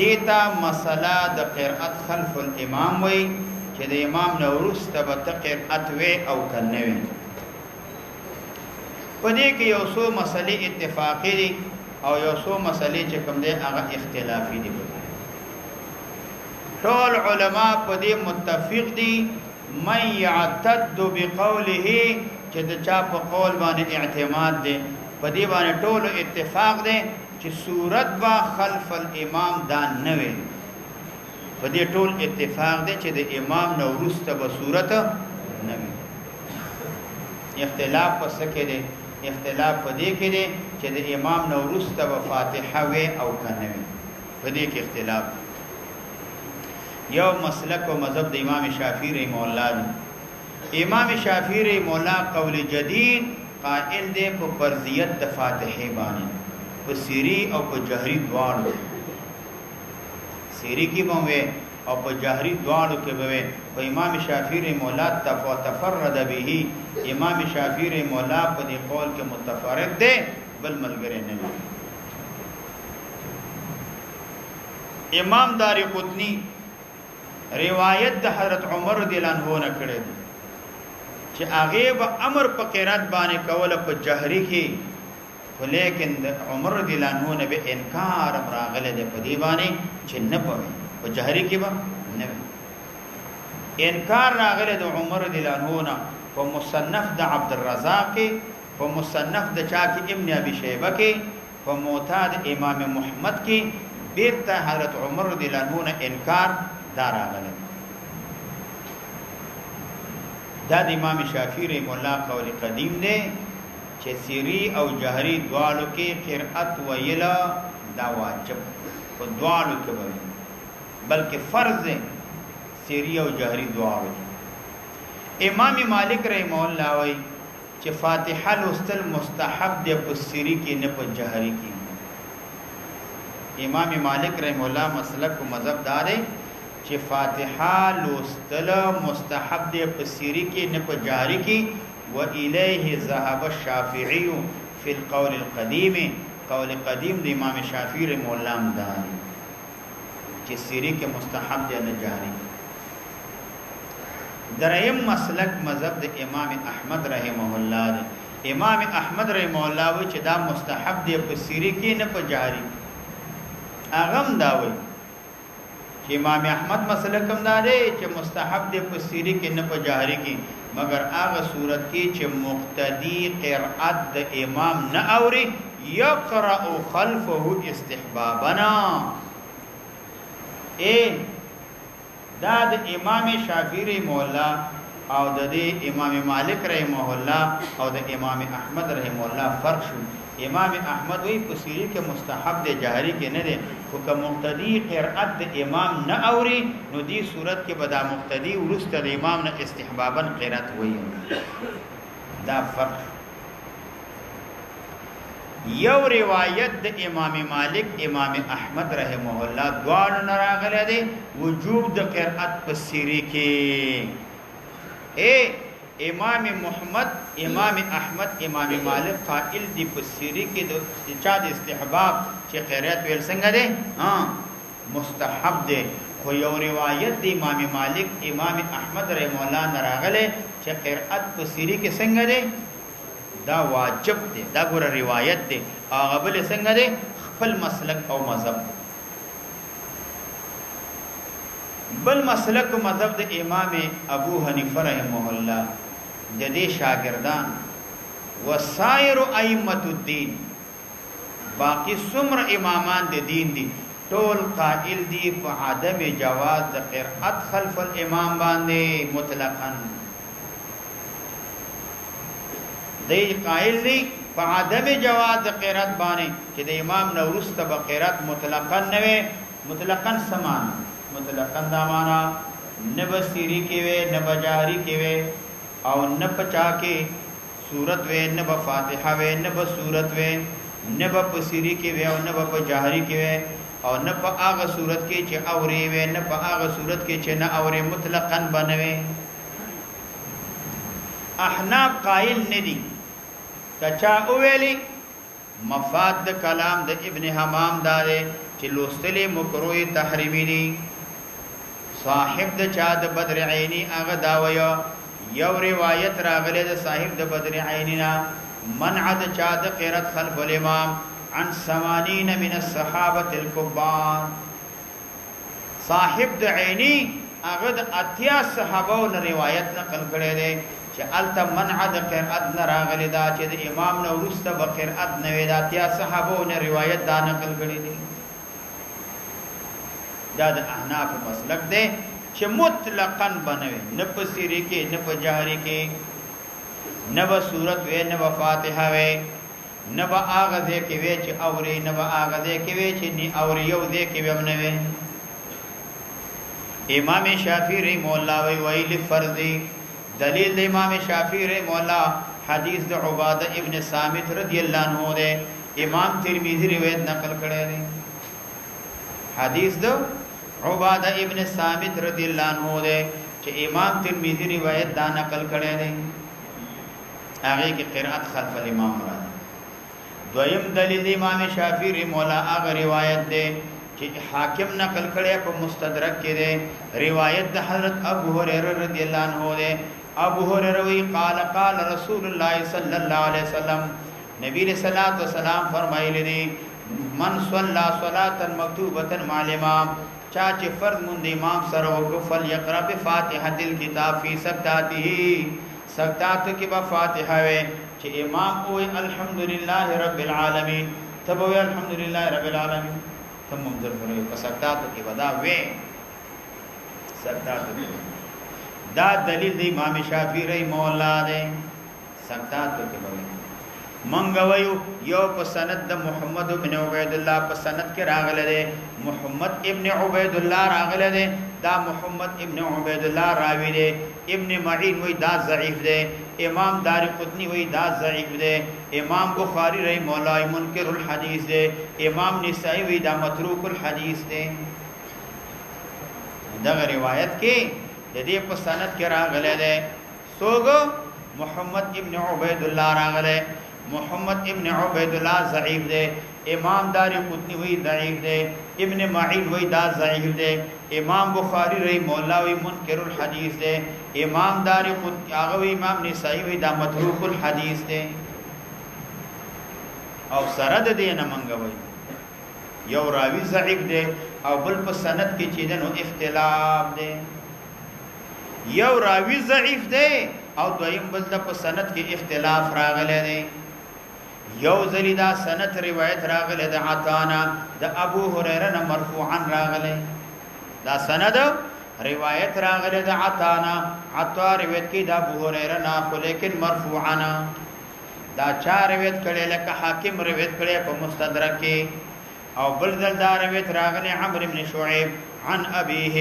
دیتا مسله د قرأت خلف الامام وی چې د امام نورسته به ته قرأت وی او کنه وی په دې کې یو څو مسلې اتفاقي دي او یو څو مسلې چې کوم دي هغه اختلافي دي ټول علما په دې متفق دي من يعتد بقوله چې د چا په قول باندې اعتماد دي په دې باندې ټول اتفاق دي چې صورت با خلف الامام دا نه وي په دې ټول اتفاق دي چې د امام نورسته به صورت نه وي اختلاف پس کې دي اختلاف په دې کې دي چې د امام نورسته به فاتحه وي او کنه وي په دې کې اختلاف یو مسلک او مذهب د امام شافعی رحمه الله دی امام شافعی رحمه الله قول جدید قائل دی په فرضیت د فاتحه باندې په سری او په جهری دواړو سری کې به او په جهری دواړو کې به په امام شافعی رحمه الله تفرد به امام شافعی رحمه الله په دې قول کې متفرد دی بل ملګری نه دی امام دارقطنی روایت د حضرت عمر رضی الله عنه نه کړی چې هغه به امر په قرات باندې کوله په جهری کې ولیکن عمر رضی الله عنه نه به انکار راغله د پدی باندې چې نه پوي په جهری کې به نه انکار راغله د عمر رضی الله عنه نه په مصنف د عبد الرزاق کې په مصنف د چا کې ابن ابي شيبه کې په موطا د امام محمد کې بیرته حضرت عمر رضی الله عنه نه انکار دار راغله دا د امام شافعی رحم الله قول قدیم دی چې سری او جهری دوالو کې قرأت ویلا دا واجب په دوالو کې بلکې فرض دی سری او جهری دوالو امام مالک رحم الله وی چې فاتحه لوستل مستحب دی په سری کې نه په جهری کې امام مالک رحم الله مسلک او مذهب دار چې فاتحه لوستل مستحب دی په سری کې نه په جهری کې وإليه ذهب الشافعي في القول القديم قول قديم د امام شافعي رحمه الله مدار چې سری کې مستحب دی نه جاری دریم مسلک مذهب د امام احمد رحمه الله دی امام احمد رحمه الله و چې دا مستحب دی په سری کې نه په جاری اغم دا وي چې امام احمد مسلک هم دا دی چې مستحب دی په سری کې نه په جاری کې مگر هغه صورت کې چې مقتدی قرأت د امام نه اوري يقرأ خلفه استحبابنا دا د امام شافعی رحمه الله او د امام مالک رحمه الله او د امام احمد رحمه الله فرق شو امام احمد وی په سری کې مستحب دی جهری کې نه دی خو که مقتدی قرأت د امام نه اوري نو دی صورت کې به دا مقتدی ورسته د امام نه استحبابا قرأت وایي دا فرق یو روایت د امام مالک امام احمد رحمه الله دواړو نه راغلی دی وجوب د قرأت په سری کې امام محمد امام احمد امام مالک قائل دی په سری کې د چا د استحباب چې قرأت ویل څنګه دی مستحب دی خو یو روایت دی امام مالک امام احمد رحم الله نه راغله چې قرأت په سری کې څنګه دی دا واجب دی دا ګوره روایت دی هغه بل څنګه دی خپل مسلک او مذهب بل مسلک او مذهب د امام ابو حنیفه رحمه الله د دې شاګردان وسائر ائمه الدین باقی څومره امامان د دین دي ټول قائل دي په عدم جواز د قرأت خلف الامام باندې مطلقاً دی قائل دي په عدم جواز د قرأت باندې چې د امام نورسته به قرأت مطلقاً نه وي مطلقاً سمان مطلقاً دا معنا نه بصری کې وي نه بجاری کې وي او نه پچا کې صورت وي نه به فاتحه وي نه به صورت وي نه به بصری کې وي او نه به جهری کې وي او نه په هغه صورت کې چې اوري وي نه په هغه صورت کې چې نه اوري مطلقاً بنوي احناف قائل ندي کچا اویلی مفاد د کلام د ابن حمام داره چې لوستلې مکروه تحریمی دي. صاحب د چا د بدر عینی هغه داویا یو روایت راغله د صاحب د بدر عینینا منع د چا د قرات خلف الامام عن 80 من الصحابه الكبار. صاحب د عینی هغه د اتیا صحابو نه روایت نقل کړي دي چې الته منع د قرات نه راغلی دا چې د امام نو ورسته به قرات نه وی د اتیا صحابو نه روایت دا نقل کړي دي. دا د احناف مسلک دی چې مطلقاً بنوي نه په سری کې نه په جهري کې نه به صورت وې نه به فاتحه وې نه به هغه ځای کې وې چې اوري نه به هغه ځای کې وې چې نه اوري یو ځای کې به نه وې. امام شافعی رحمه الله ویل فرضی دلیل د امام شافعی رحمه الله حدیث د عباده ابن صامت رضی الله عنه ده. امام ترمذی روایت نقل کړی دی حدیث د عباده ابن صامت رضی الله عنه ده چې امام ترمذی روایت دا نقل کړی دی. هغه کې قرات خلف الامام راځي. دویم دلیل د امام شافعی رحمه الله هغه روایت ده چې حاکم نقل کړی په مستدرک کې ده. روایت د حضرت ابو هريره رضی الله عنه ده. ابو هريره وی قال قال رسول الله صلی الله علیه وسلم نبی رسول الله والسلام فرمایلی دي من صلى صلاه مكتوبه مع الامام چا چې فرض مند امام سره وکفل یقرا بفاتحه الكتاب فی سکتاته سکتات کې با فاتحه وي چې امام وې الحمدلله رب العالمین تبو الحمدلله رب العالمین تم منظر کړو په سکتات کې ودا وې سکتات دا دلیل دی امام شافعی رحمه الله ده. سکتات کې وې منګویو یو په سند د محمد ابن عبید الله په سند کې راغله ده. محمد ابن عبید الله راغله ده. دا محمد ابن عبید الله راوی ده. ابن معین وی دا ضعیف ده. امام دارقطنی وی دا ضعیف ده. امام بخاری رحمه الله منکر الحدیث ده. امام نسائی وی دا متروک الحدیث ده. دا روایت کې د دې په سند کې راغله ده. سوګو محمد ابن عبید الله راغله. محمد ابن عبید الله ضعیف ده. امام دارقطنی وی ضعیف ده. ابن معین وی دا ضعیف ده. امام بخاری رحمه الله وی منکر الحدیث ده. امام دارقطنی هغه وی امام نسائی وی دا متروک الحدیث ده. او سره د دې نه منګوي یو راوی ضعیف ده او بل په سند کې چې دنو اختلاف ده. یو راوی ضعیف ده او دویم بل د په سند کې اختلاف راغلی دی. یو ځلی دا سند روایت راغلی د عطانا د ابو هريره نه مرفوعا راغلی. دا سند روایت راغلی د عطانا عطا روایت کې د ابو هريره نه خو لیکن مرفوعا دا چا روایت کړي لکه حاکم روایت کړي په مستدرک کې او بل ځل دا روایت راغلی عمرو بن شعيب عن ابيه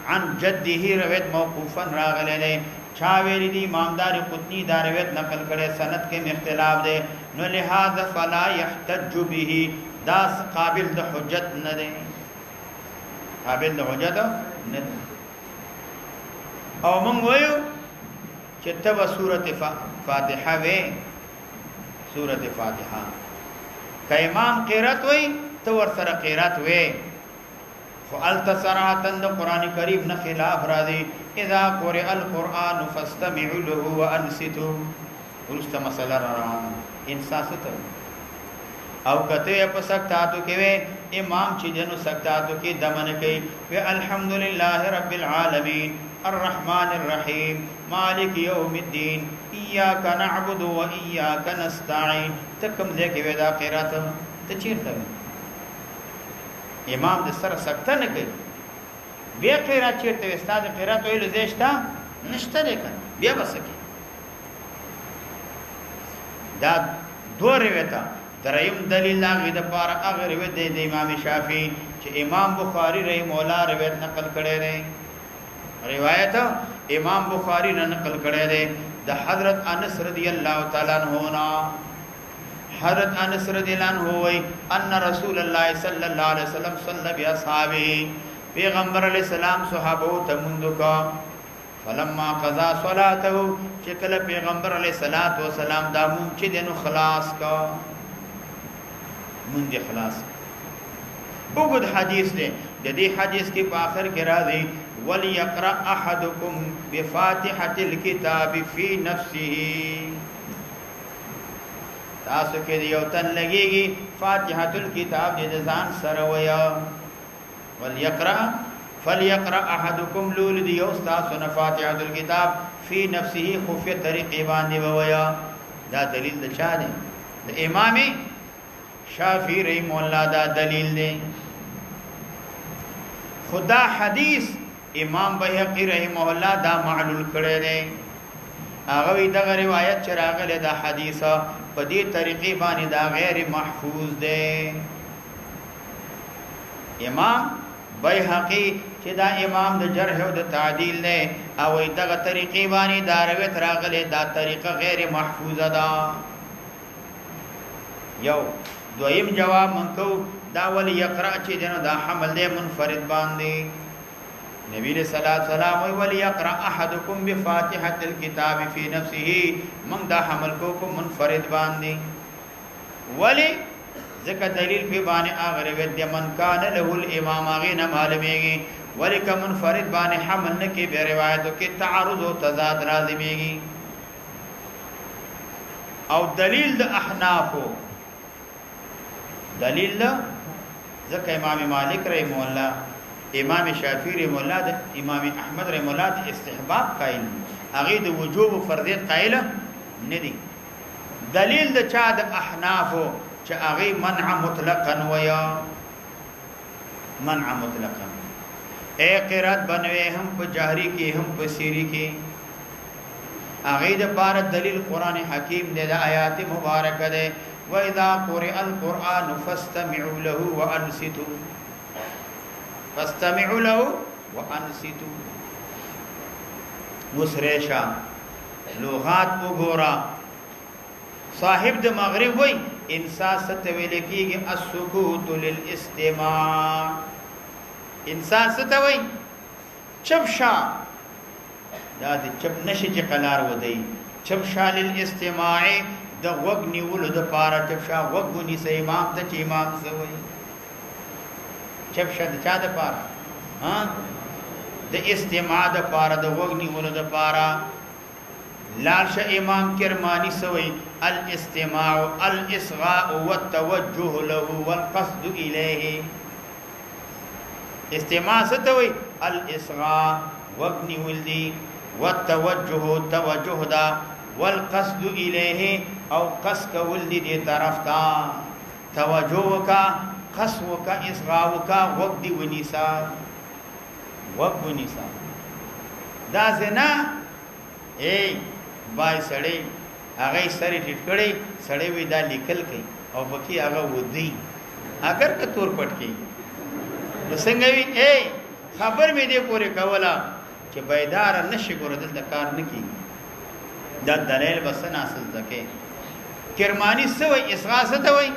عن جده روایت موقوفا راغلی دی. چا ویلی دی امام دارقطنی دا روایت نقل کړي سند کې اختلاف دی نو لہذا فلا يحتج به دا قابل د حجت نه دی. قابل د حجت نه دی. او موږ وایو چې تبه سورته فاتحه وې سورته فاتحه ک امام قرات وې تو ور سره قرات وې خو التصراحتن د قران کریم نه خلاف راځي. اذا قرئ القران فاستمعوا له وانصتوا ورسته مسله را انصاتو او کته په سکتاتو کې وې امام چې جنو سکتاتو کې دمن کوي و الحمدلله رب العالمین الرحمن الرحیم مالک یوم الدین ایاک نعبد و ایاک نستعین تکم دې کې ودا قرات ته چیرته امام د سره سکته نه کوي بیا قرات چیرته استاد قرات ویل زیشتا نشته لیکن بیا وسکی دا دو روایتا دریم دلیل هغه د پاره هغه روایت د امام شافعی چې امام بخاری رحم الله روایت نقل کړی دی. روایت امام بخاری نه نقل کړی دی د حضرت انس رضی الله تعالی عنہ نا. حضرت انس رضی الله عنه وی ان رسول الله صلی الله علیه وسلم صلی باصحابه پیغمبر علیہ السلام صحابو ته مندکا فلما قضا صلاته چې کله پیغمبر علیہ الصلوۃ والسلام دا مونږ چې دنو خلاص کا مونږ خلاص وګد حدیث دی د دې حدیث کې په آخر کې راځي وليقرأ احدكم بفاتحه الكتاب في نفسه تاسو کې یو تن لګيږي فاتحه الكتاب دې ځان سره ویا فليقرأ احدكم لولد یو تاسو نه فاتحه الكتاب في نفسه خفيه طریقې باندې ویا دا دلیل د چا دی د امام شافعی رحم الله دا دلیل دی خدا حدیث امام بهقی رحمه الله دا معلول کړی دی هغه دا روایت چې راغله دا حدیثه په دې طریقې باندې دا غیر محفوظ دی امام بهقی چې دا امام د جرح او د تعدیل نه او دغه طریقې باندې دا روایت راغله دا طریقه غیر محفوظه ده یو دویم جواب منکو دا ولی یقرأ چې دنو دا حمل دی منفرد باندې نبی صلی الله علیه وسلم ولی یقرأ احدکم بفاتحه الكتاب فی نفسه من دا حمل کو منفرد باندې ولی ذکر دلیل په باندې اگر ود من کان له الامام غین معلومیږي ولی که منفرد باندې حمل نه کې به روایتو کې تعارض او تضاد لازميږي او دلیل د احنافو دلیل ځکه امام مالک رحم الله امام شافعی رحم الله د امام احمد رحم الله د استحباب قائل هغه د وجوب فرضیت قائل نه دي دلیل د چا د احنافو چې هغه منع مطلقاً ویا منع مطلقاً اے قرات بنوي هم په جهري کې هم په سری کې هغه د بار دلیل قران حکیم د آیات مبارکه ده واذا قرئ القران فاستمعوا له وانصتوا فاستمعوا له وانصتوا مسرشا لغات وګورا صاحب د مغرب وای انصات ستویل کیږي السکوت للاستماع انسان ستوي چپ شا دا د چپ نشي چې قلار ودی چپ شا للاستماع د وګ نیول د پاره چپ شا وګونی سه امام ته چې امام زوي چپ شا د چا د پاره ها د استماع د پاره د وګ نیول د پاره لالش امام کرمانی سوی الاستماع الاصغاء والتوجه له والقصد الیه استماع ستوي الاصغاء وابن ولدي والتوجه توجه دا والقصد الیه او قصد ولدي دي طرف تا توجه کا قصد کا اصغاء کا وقدي ونسا وقنسا دا زنا اے بای سړی هغه سړی ټټ کړي سړی وی دا لیکل کوي او بکی هغه ودی اگر که تور پټ کی نو څنګه وی اے خبر مې دې پورې کولا چې بیدار نشي ګور دلته کار نکي دا دلیل بس نه اصل تکي کرمانی سوې اسغاثه ته وای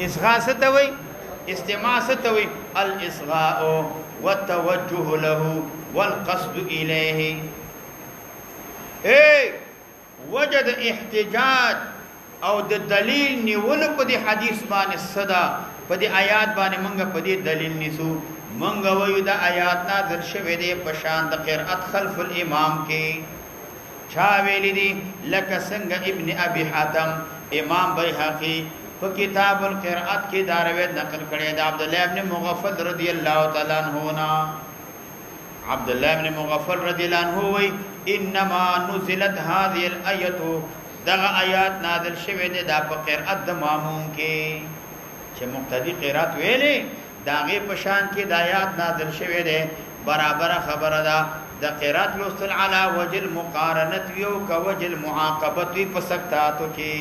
اسغاثه ته وای استماع ته وای الاصغاء والتوجه له والقصد الیه اے وجد احتجاج او د دلیل نیول په دې حدیث باندې صدا په دې آیات باندې مونږ په دې دلیل نیسو مونږ وایو دا آیات نازل شوه دې په شان د قرأت خلف الامام کې چا ویل دي لکه څنګه ابن ابي حاتم امام بيهقي په کتاب القرأت کې دا روایت نقل کړی دا عبد الله ابن مغفل رضی الله تعالی عنہ نا عبد الله ابن مغفل رضی الله عنه وی انما نزلت هذه الايه دغه آیات نازل شوه دي دا په قرأت د ماموم کې چې مقتدی قرأت ویلې داغه په شان کې د آیات نازل شوه دي برابر خبره ده د قرأت لوستل علی وجه المقارنه یو کا وجه المعاقبه په سکتاتو کې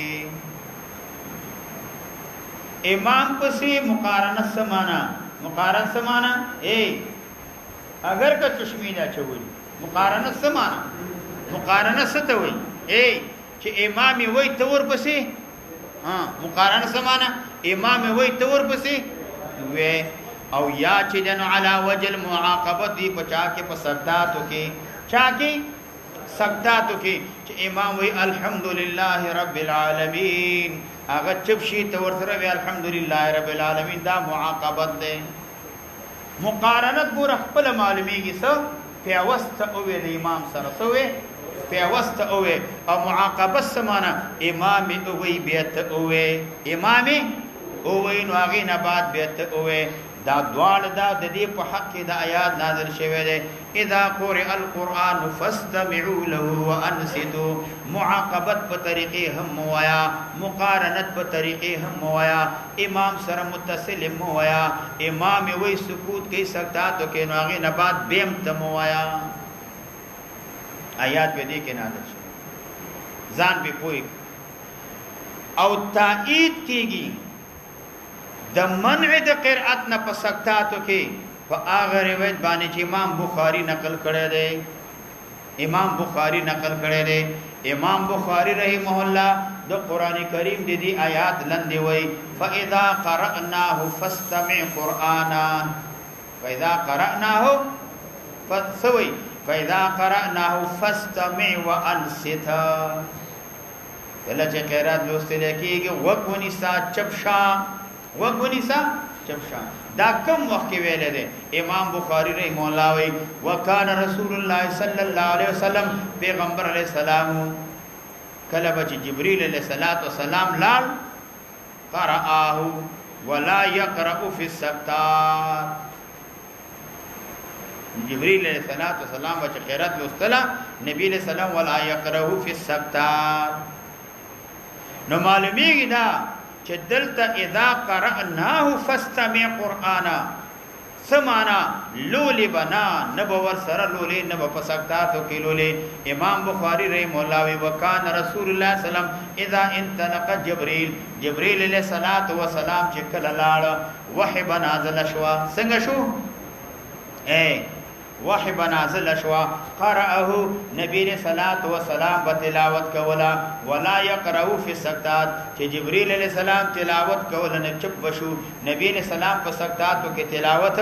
امام پسې مقارنه سمانا مقارنه سمانا اے اگر کا چشمیدہ چوي مقارنه سمانا مقارنه ستوي اے چې امام وای تور پسې ها مقارنه سمانا امام وای تور پسې وې او یا چې دنو علی وجه المعاقبه دی پچا کې پسداتو کې چا کې سکتاتو کې چې امام وای الحمدلله رب العالمین هغه چپ شي ته ورسره وی الحمدلله رب العالمین دا معاقبت ده مقارنت ګور خپل معلومیږي څه پیوست او د امام سره سوې پیوست او معاقبت سمانا امام اوې بیت اوې امام اوې نو هغه نه بعد بیت اوې دا دوال دا د دې په حق کې د آیات نازل شوه ده اذا قرئ القرآن فاستمعوا له وانصتوا معاقبت په طریقې هم وایا مقارنت په طریقې هم وایا امام سره متصل هم وایا امام وی سکوت کوي سکتاتو کې نو هغه نه بعد بیم تم وایا آیات به دې کې نازل شوه ځان به پوي او تایید کیږي د منع د قرأت نه په سکتاتو کې په هغه روایت باندې چې امام بخاری نقل کړی دی امام بخاری نقل کړی دی امام بخاری رحمه الله د قران کریم د دې آیات لاندې وای فاذا قرأناه فاستمع قرانا فاذا قرأناه فسوي فاذا قرأناه فاستمع وانصت کله چې قرأت لوستل کېږي وګونی سا چپشا وګونیسا چپشا دا کم وخت ویل دي امام بخاری رحم الله وی وکانه رسول الله صلی الله علیه وسلم پیغمبر علیہ السلام کله بچ جبرئیل علیہ السلام لال قرأه ولا يقرأ في السبتات جبرئیل علیہ السلام بچ خیرات لوستلا نبی علیہ السلام ولا يقرأ في السبتات نو معلومیږي دا چې دلته اذا قرأناه فاستمع قرانا سمانا لولی بنا نبو ور سره لولی نبو پسکتاتو کې لولی امام بخاری رحم الله وکان رسول الله سلام اذا انطلق جبريل علیہ الصلوۃ والسلام چې کله لاړ وحی بنازل شوا څنګه شو وحی بنازل شوا قرأه نبی علیہ الصلوۃ والسلام بتلاوت کولا ولا يقرأ في السکتات چې جبرئیل علیہ السلام تلاوت کولا نه چپ بشو نبی علیہ السلام په سکتاتو کې تلاوت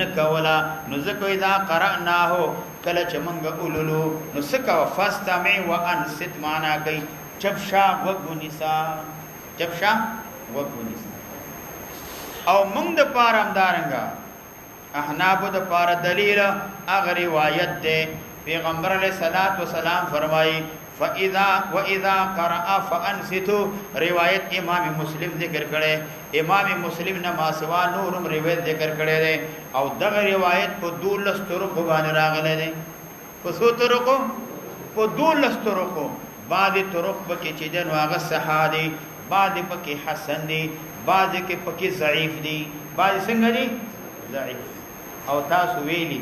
نه کولا نو ځکه اذا قرأناه کله چې مونږ اولولو نو سکه فاستمع وانصت معنا کوي چپشا وګونیسا چپشا وګونیسا او مونږ د پارم دارنګا احناف د پار دلیل اگر روایت ده پیغمبر علیہ الصلوۃ والسلام فرمائی واذا قرأ فانصتوا روایت امام مسلم ذکر کړي امام مسلم نه ما سوا نورم روایت ذکر کړي ده او دغه روایت په 12 طرق باندې راغله ده په 100 طرق په 12 طرق بعد طرق پکې چې دن واغه صحابي بعد پکې حسن دي بعد کې پکې ضعیف دي بعد څنګه دي ضعیف او تاسو ویلی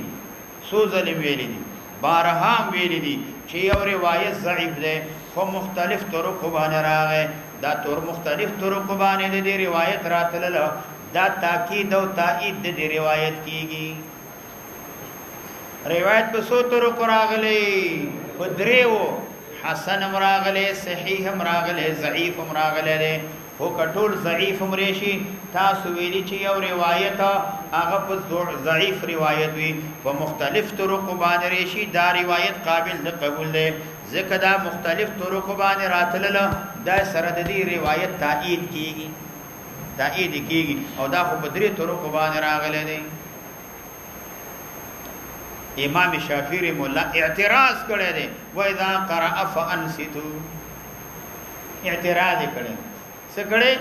سو ظلم ویلی دي بارها ویلی دي چې یو روایت ضعیف ده خو مختلف طرق باندې راغی دا تور مختلف طرق باندې د روایت راتلل دا تاکید او تایید د روایت کیږي روایت په سو طرق راغلي په دریو حسن راغلي صحیح راغلي ضعیف راغلي هو کټول ضعیف مرشي تاسو ویلي چې یو روایت هغه په ضعیف روایت وي په مختلف طرق باندې رشي دا روایت قابل د قبول ده ځکه دا مختلف طرق باندې راتلل دا سره د دې روایت تایید کیږي او دا خو په درې طرق باندې راغلي دي امام شافعی مولا اعتراض کړی دی و اذا قرأ فانصتوا اعتراض کړی سکړې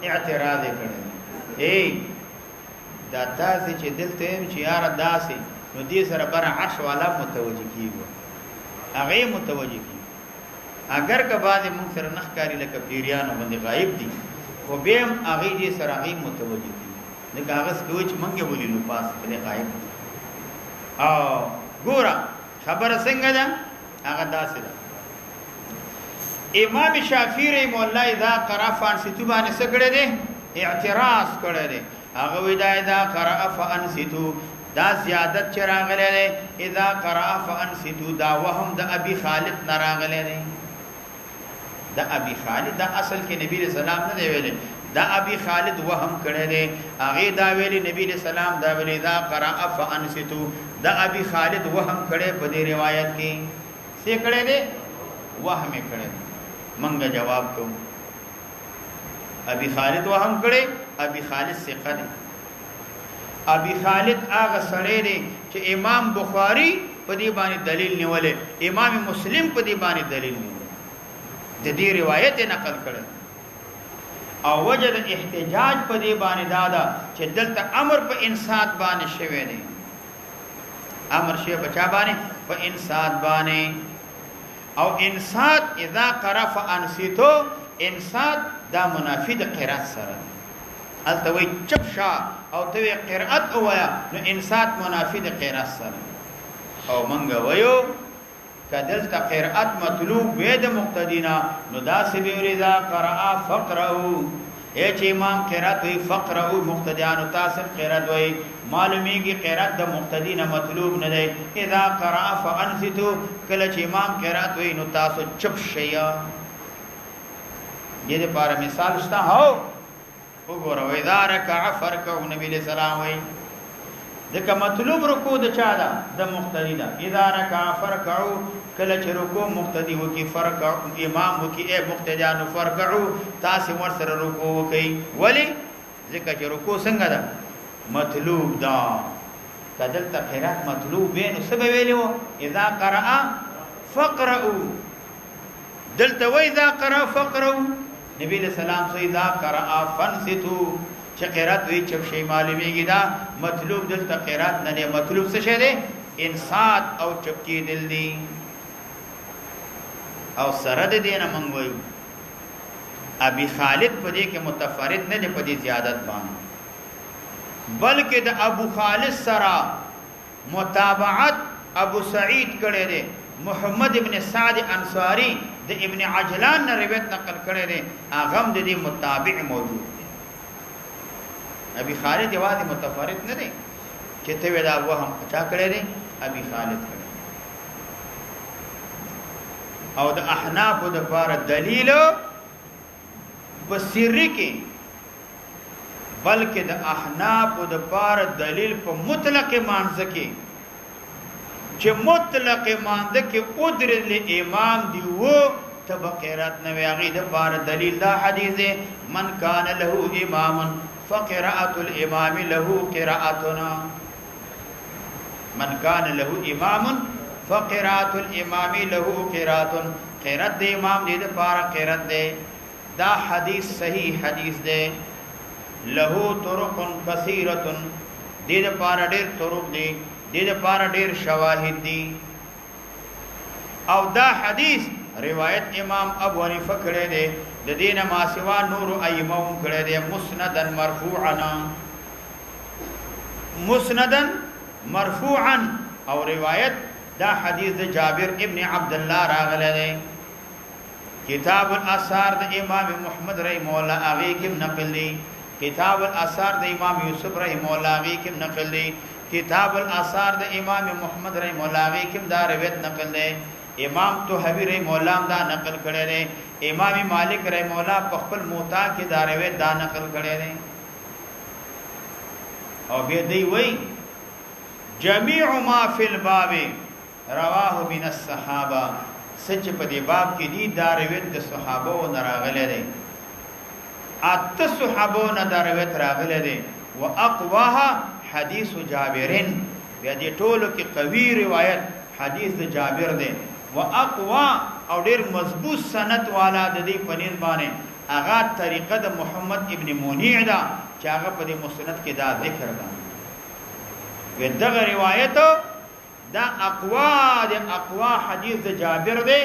اعتراض کړي دا تاسو چې دلته چې یار داسې نو دې سره بر عرش والا متوجي کیږي هغه متوجي کیږي اگر که بعد موږ سره نخکاری لکه پیریانو باندې غایب دي خو به هغه دې سره هغه متوجي کیږي د کاغذ کوچ منګه ولې نو پاس کړي غایب او ګورا خبر څنګه ده هغه داسې ده امام شافعی رحم الله اذا قرأ فانصتوا باندې سکړه دي اعتراض کړه دي هغه ودا اذا قرأ فانصتوا دا زیادت چراغله دي اذا قرأ فانصتوا دا وهم د ابي خالد نراغله دي دا ابي خالد دا اصل کې نبی رسول الله نه دی ویلي دا ابي خالد وهم کړه دي هغه دا ویلي نبی رسول الله دا ویلي اذا قرأ فانصتوا دا ابي خالد وهم کړه په دې روایت کې څه کړه دي وهم کړه منګه جواب کوم ابي خالد وهم کړي ابي خالد ثقه دی ابي خالد هغه سړی دی چې امام بخاری په دې باندې دلیل نیولې امام مسلم په دې باندې دلیل نیولې د دې روایت نقل کړي او وجد احتجاج په دې باندې دادا چې دلته امر په انسان باندې شوی دی امر شی بچا باندې په انسان باندې او انسان اذا قرف انسیتو انسان دا منافی د قرات سره التوي چپ شا او توي قرات اویا نو انسان منافی د قرات سره او منګه ویو کدل تا قرات مطلوب وې د مقتدینا نو دا سبي رضا قرأ فقرو اے چې امام قرات وی فقرو مقتدیانو تاسو قرات وی معلومیږي قرات د مقتدینا مطلوب نه دی اذا قرأ فانصتو کله چې امام قرات وی نو تاسو چپ شیا دې لپاره مثال شته هو وګوره اذا ركع فركعوا نبی له سلام وی دغه مطلوب رکوع د چا ده د مقتدی ده اذا ركع فركعوا کله چې رکوع مقتدی وکي فرکع امام وکي اے مقتدیانو فرکعوا تاسو ور سره رکوع وکي ولی ځکه چې رکوع څنګه ده مطلوب ده کدل ته قرات مطلوب وینو سبب ویلو اذا قرأ فقرؤوا دلته واذا قرأ فقرؤوا نبی له سلام سو اذا قرأ فانصتوا چې قرات وی چپ شي معلومیږي دا مطلوب دلته قرات نه مطلوب څه شه ده انصات او چپ کې دل دي او سره د دینه منغوي ابي خالد په دې کې متفرد نه دی په دې زیادت باندې بلکې د ابو خالد سره متابعت ابو سعید کړي دي محمد ابن سعد انصاری د ابن عجلان نه روایت نقل کړي دي اغم د دې متابع موجود دي ابي خالد یوازې متفرد نه دي چې ته ودا وهم چا کړي دي ابي خالد کړي او د احناف د لپاره دلیل بصری کې بلکې د احناف د لپاره دلیل په مطلق مانځ کې چې مطلق مانځ کې قدرت امام دی وو تبقرات نه ویغي د لپاره دلیل دا حدیث من کان له امام فقراءه الامام له قراءتنا من کان له امام فقراءه الامام له قراءه قرات د امام دې د لپاره قرات ده دا حدیث صحیح حدیث ده له طرق كثيره دې د لپاره ډېر طرق دي دې د لپاره ډېر شواهد دي او دا حدیث روایت امام ابو حنیفه کړی دی د دین ما سوا نور ائمه کړی دی مسندا مرفوعا او روایت دا حدیث د جابر ابن عبد الله راغلی دی کتاب الاثار د امام محمد رحم الله هغه کې نقل دی کتاب الاثار د امام یوسف رحم الله هغه کې نقل دی کتاب الاثار د امام محمد رحم الله هغه کې دا روایت نقل دی امام طحاوی رحم الله دا نقل کړی دی امام مالک رحم الله په خپل موطا کې دا روایت دا نقل کړی دی او به دی وای جميع ما فی الباب رواه من الصحابه سچ په دې باب کې دي دا روایت د صحابه او راغله دي اته صحابه نه دا روایت راغله دي واقواها حدیث جابرین بیا دې ټولو کې قوی روایت حدیث د جابر دی واقوا او ډیر مضبوط سند والا د دې پنځ باندې هغه طریقه د محمد ابن منیع دا چې هغه په دې مسند کې دا ذکر ده ودغه روایت دا اقوا حدیث د جابر دی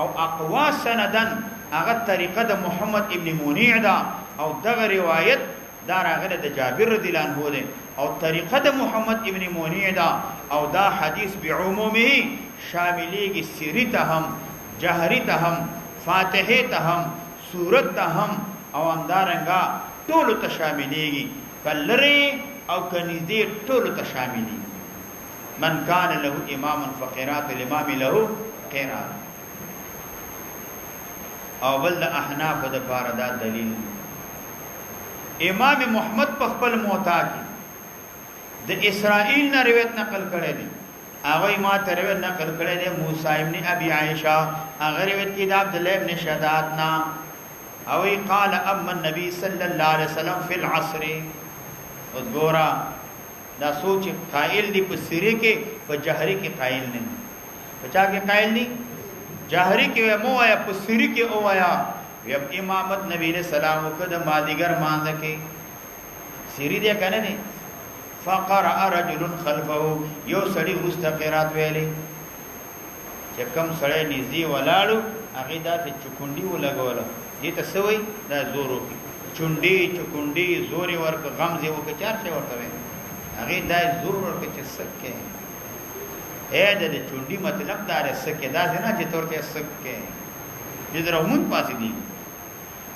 او اقوا سندن هغه طریقه د محمد ابن منیع دا او دغه روایت دا راغله د جابر رضی الله عنه دی او طریقه د محمد ابن منیع دا او دا حدیث بعمومه شاملیږي سری ته هم جهری ته هم فاتحه ته هم سورت ته هم او اندارنګا ټول ته شاملیږي کلری او کنيزي ټول ته شاملیږي من کان له امام فقرات الامام له قرات او بل د احناف د بار دا دلیل امام محمد په خپل موطا کې د اسرائیل نه روایت نقل کړی دی هغه ما ته روایت نقل کړی دی موسی ابن ابي عائشه هغه روایت کې د عبد الله ابن شداد نه او قال اما النبي صلی الله علیه وسلم فی العصر. او ګورا دا سوچ قائل دی په سری کې په جهري کې قائل نه پچا کې قائل ني جهري کې مو آیا په سری کې او آیا یب امامت نبی علیہ السلام وکړه مادیګر مانځ کې سری دې کنه نه فقرأ رجل خلفه یو سړی ورسته قرات ویلې چې کوم سړی نږدې ولاړو هغه دا ته چکونډي ولګوله دې ته سوي دا زور وکي چونډي چکونډي زوري ورک غمزه وکي چار څه ورته وي هغه دا زور ورک چې سکه اې دې چونډي مطلب دا سکه دا نه چې تورته سکه دې درمون پاسې دي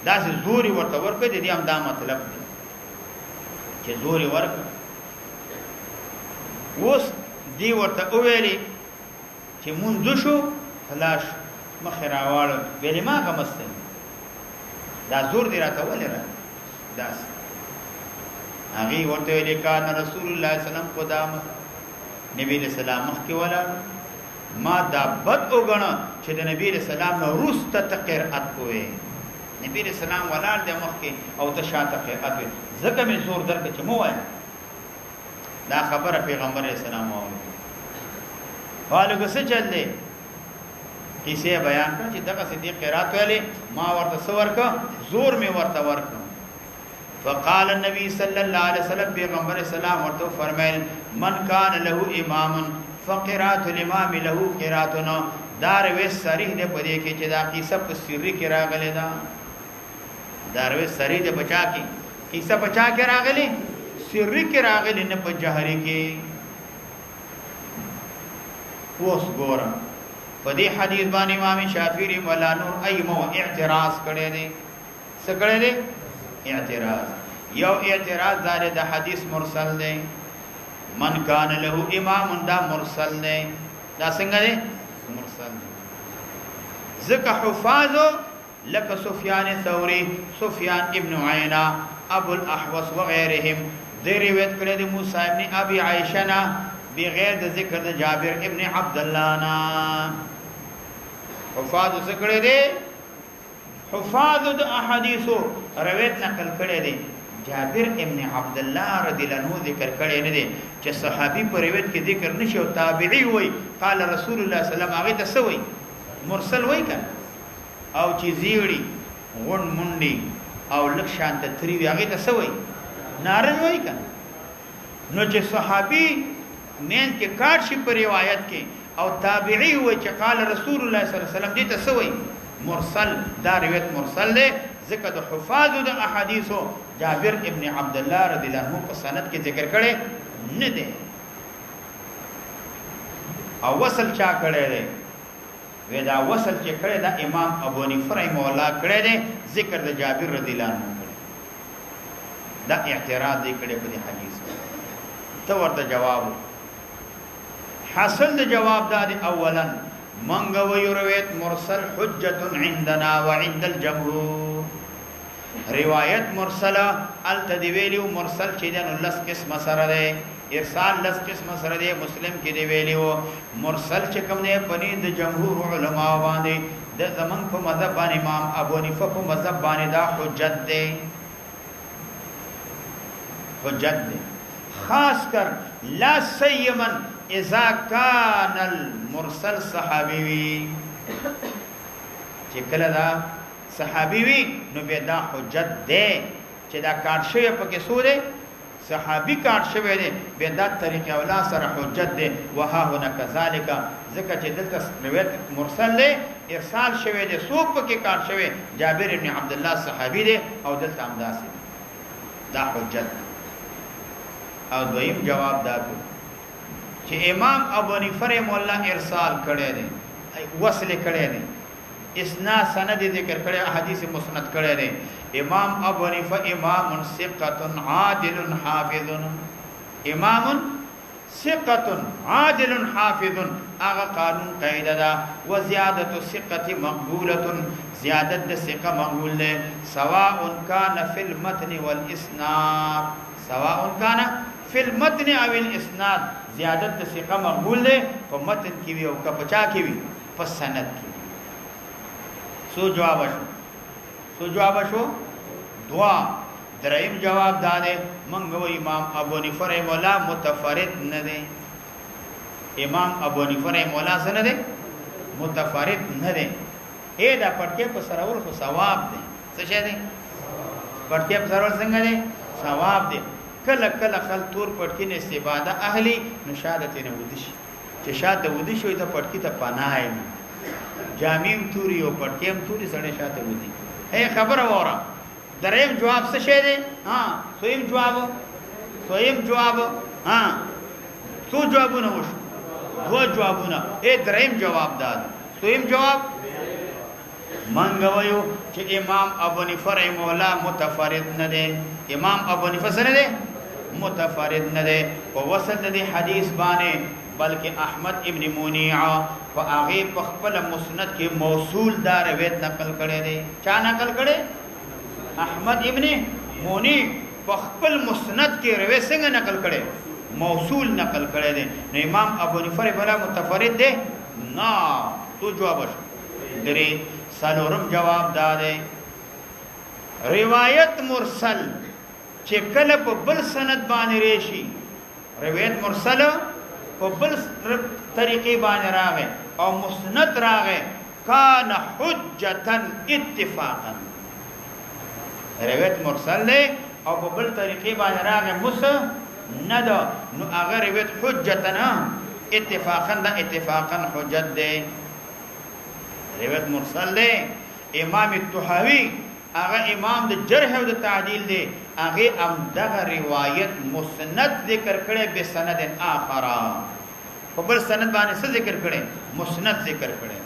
دا زوري ورته ورک دې هم دا مطلب دی چې زوري ورک وس دی ورته ویلي چې مونږ شو خلاص مخه راوړل ویلې ما غمسته دا زور دی راته ولې را داس هغه ورته ویلې کان رسول الله صلی الله علیه وسلم قدام نبی رسول الله مخ کې ولا ما دا بد وګڼه چې د نبی رسول الله نو روسته تقرات کوې نبی رسول الله ولال د مخ کې او ته شاته قرات زکه مې زور درک چې مو وای دا خبره پیغمبر اسلام واوري قالو که څه چل دی کیسه بیان کړ چې دغه صدیق قرات ویلې ما ورته څور کا زور می ورته ورکړ فقال النبي صلى الله عليه وسلم پیغمبر اسلام ورته فرمایل من کان له امام فقرات الامام له قراتنا دار و صریح دې پدې کې چې دا کیسه په سری کې راغله دا دار و صریح دې بچا کې کیسه بچا کې راغله سری کې راغله نه په جهري کې اوس ګورم په دې حدیث باندې امام شافعی مولا نور ایمو اعتراض کړي دي څه کړي دي اعتراض یو اعتراض دار د حدیث مرسل دی من کان له امام دا مرسل دی دا څنګه دی مرسل دی ذکر حفاظ لك سفیان ثوری سفیان ابن عینہ ابو الاحوص وغيرهم دې روایت کړي دي موسی ابن ابي عائشہ بغیر د ذکر د جابر ابن عبد الله نا حفاظ ذکر دي حفاظ د احادیث روایت نقل کړي دي جابر ابن عبد الله رضی الله عنه ذکر کړي نه دي چې صحابي پر روایت کې ذکر نشي او تابعي وي قال رسول الله صلی الله علیه وسلم هغه ته سوي مرسل وای کنه او چې زیړي غون منډي او لک شانت تری هغه ته سوي نارن وای کنه نو چې صحابي مین کې کار شي په روایت کې او تابعي وي چې قال رسول الله صلی الله علیه وسلم دې ته سوي مرسل دا روایت مرسل ده ذکر د حفاظ د احادیثو جابر ابن عبد الله رضی الله عنه په سند کې ذکر کړي نه ده او وصل چا کړي ده ودا وصل چې کړي دا امام ابو حنیفه رحمه الله کړي ده ذکر د جابر رضی الله عنه دا اعتراض یې کړي په دې حدیث ته ورته جواب حاصل د جواب دا دی اولا منګ وی روایت مرسل حجت عندنا وعند الجمهور روایت مرسله التدویلی مرسل چې د لس قسم سره ده ارسال لس قسم سره ده مسلم کې دی ویلیو مرسل چې کوم نه بنی د جمهور علما باندې د زمن په مذهب باندې امام ابو حنیفه په مذهب باندې دا حجت ده حجت ده خاص کر لا سیما اذا كان المرسل صحابي وي چې کله دا صحابي وي نو به دا حجت ده چې دا کار شوی په کې سوره صحابي کار شوی دی به دا طریقه اولا سره حجت ده وها هنا كذلك ذکر چې دلته روایت مرسل ده ارسال شوی دی سوق په کې کار شوی جابر ابن عبد الله صحابي دی او دلته امداسي دا حجت او دویم جواب دا کو چې امام ابو حنیفه مولا ارسال کړي دي وصل کړي دي اسناد سند ذکر کړي احادیث مسند کړي دي امام ابو حنیفه امام ثقه عادل حافظ امام ثقه عادل حافظ هغه قانون قاعده ده وزياده الثقه مقبوله زیادت د ثقه مقبول ده سواء كان في المتن والاسناد سواء كان في المتن او الاسناد زیادت د ثقه مقبول ده په متن کې وي او په چا کې وي په سند کې سو جواب شو سو جواب شو دعا دریم جواب داده منگو امام ابو حنیفه رحمه الله متفرد نه دی امام ابو حنیفه رحمه الله څه نه دی متفرد نه دی اے دا پټکې په سرول خو ثواب دی څه شه دی پټکې په سرول څنګه دی ثواب دی کله کله خل تور پټکې نه استفاده اهلی نشادت نه ودی چې شاته ودی شوی ته پټکې ته پناه جامیم توري او پټکېم توري سره شاته ودی هي خبره وره دریم جواب څه شه دی ها سویم جواب ها څو جوابونه وشو دو جوابونه اے دریم جواب داد سویم جواب منګویو چې امام ابو حنیفه رحمه الله متفرد نه دی امام ابو حنیفه سره دی متفرد نه دی او وصل د حدیث باندې بلکې احمد ابن منیع او هغه په خپل مسند کې موصول دا روایت نقل کړی دی چا نقل کړی احمد ابن منیع په خپل مسند کې روایت څنګه نقل کړی موصول نقل کړی دی نو امام ابو حنیفه بلا متفرد دی نه تو جواب درې سلورم جواب داده روایت مرسل چې کله په بل سند باندې راشي روایت مرسل په بل طریقې باندې راغی او مسند راغی کان حجتا اتفاقا روایت مرسل دی او په بل طریقې باندې راغی مسند نو هغه روایت حجتا اتفاقا دا اتفاقا حجت دی روایت مرسل دی امام الطحاوی هغه امام د جرح او د تعدیل دی هغه هم دغه روایت مسند ذکر کړي به سند اخر په بل سند باندې څه ذکر کړي مسند ذکر کړي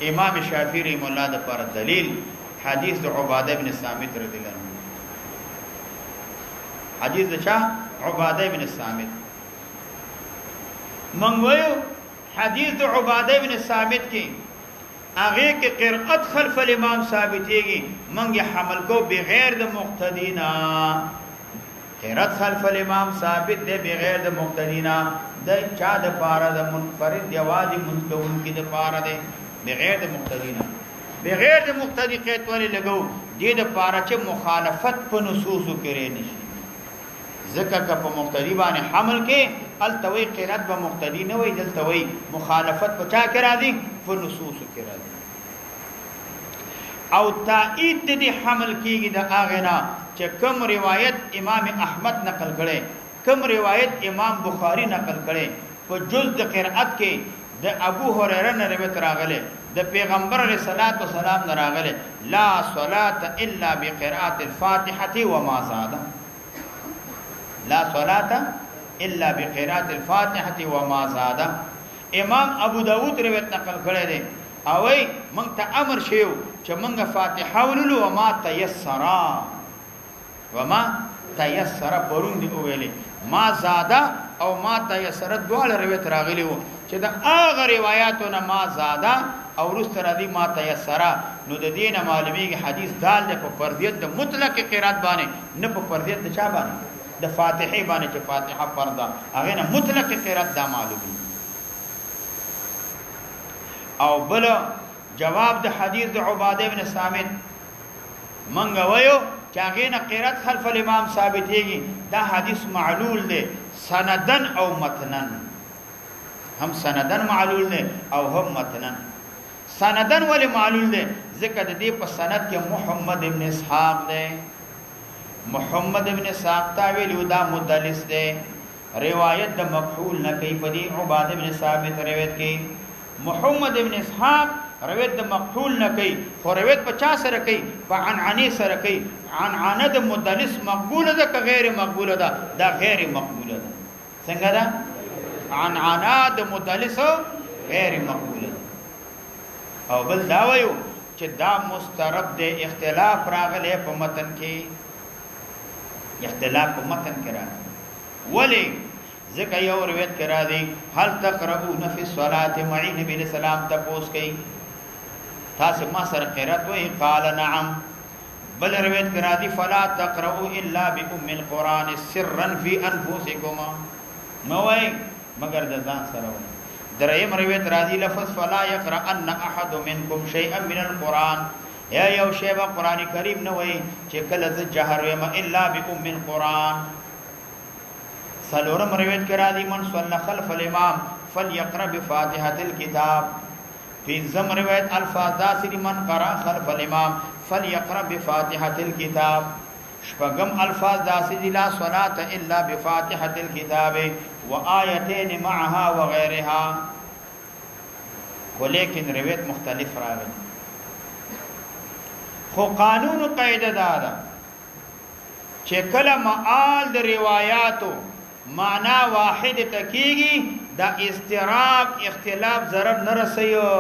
امام شافعی رحم الله د پر دلیل حدیث د عباده ابن صامت رضی الله عنه حدیث د چا عباده ابن صامت منغویو حدیث د عباده ابن صامت کې هغه کې قرأت خلف الامام ثابتېږي منګه حمل کو بغیر د مقتدینا قرأت خلف الامام ثابت دی بغیر د مقتدینا د چا د پاره د منفرد دیوادي منکون کې د پاره دی بغیر د مقتدینا بغیر د مقتدی قیت ولې لګو دې د پاره چې مخالفت په نصوصو کې نشي ذکر کا په مقتدی باندې حمل کې التوی قرات به مقتدی نه وي دلتوی مخالفت په چا کې را دي په نصوص کې را دي او تایید دې حمل کېږي د اغنا چې کوم روایت امام احمد نقل کړي کوم روایت امام بخاری نقل کړي په جز د قرات کې د ابو هريره نه روایت راغله د پیغمبر علیه الصلاۃ والسلام نه راغله لا صلاه الا بقراءه الفاتحه وما زاد لا صلاة الا بقراءة الفاتحة وما زاد امام ابو داود روایت نقل کړی دی او ای مونږ ته امر شیو چې مونږه فاتحه ولولو وما تيسر پرون دی ویلې ما زاد او ما تيسر دواړه روایت راغلی وو چې دا هغه روایتونه ما زاد او رست ردی ما تيسر نو د دینه معلومیږي حدیث دال د په فردیت د مطلق قرات باندې نه په فردیت د چا باندې د فاتحه باندې چې فاتحه فرض هغه نه مطلق قرات دا معلوم او بل جواب د حدیث د عباده ابن صامت منګ وایو چې هغه نه قرات خلف الامام ثابتېږي دا حدیث معلول دی سندن او متنن هم سندن معلول دی او هم متنن سندن ولی معلول دی ذکر د دې په سند کې محمد ابن اسحاق دی محمد ابن اسحاق تاویل دا مدلس دی روایت د مقبول نه کوي په دې عباده ابن ثابت روایت کې محمد ابن اسحاق روایت د مقبول نه کوي خو روایت په چا سره کوي په عنعنه سره کوي عنعنه د مدلس مقبوله ده که غیر مقبوله ده دا غیر مقبوله ده څنګه ده عنعنه د مدلس غیر مقبوله ده او بل دا وایو چې دا مسترب دی اختلاف راغلی په متن کې اختلاف په متن کې راغلی ولی ذکر یو روایت کې راځي هل تقرؤون فی الصلاة معی نبی علیہ السلام تپوس کوي تاسو ما سره قرات وای قال نعم بل روایت کې راځي فلا تقرؤوا الا بام القران سرا فی انفسکما نو وای مگر د ځان سره وای دریم روایت راځي لفظ فلا يقرأ ان احد منكم شيئا من القران یا یو شی به قران کریم نه وای چې کله ز جهر ویم الا بام القران. سلورم روایت کې راځي من صلى خلف الامام فليقرأ بفاتحه الكتاب. پنځم روایت الفاظ داسری من قرأ خلف الامام فليقرأ بفاتحه الكتاب. شپږم الفاظ داسری لا صلاه الا بفاتحه الكتاب وآیتین معها وغیرها. ولیکن روایت مختلف راغلی خو قانون و قاعده دادا چې کله معال د روایاتو معنا واحد تکیږي دا استراب اختلاف ضرر نه رسيو.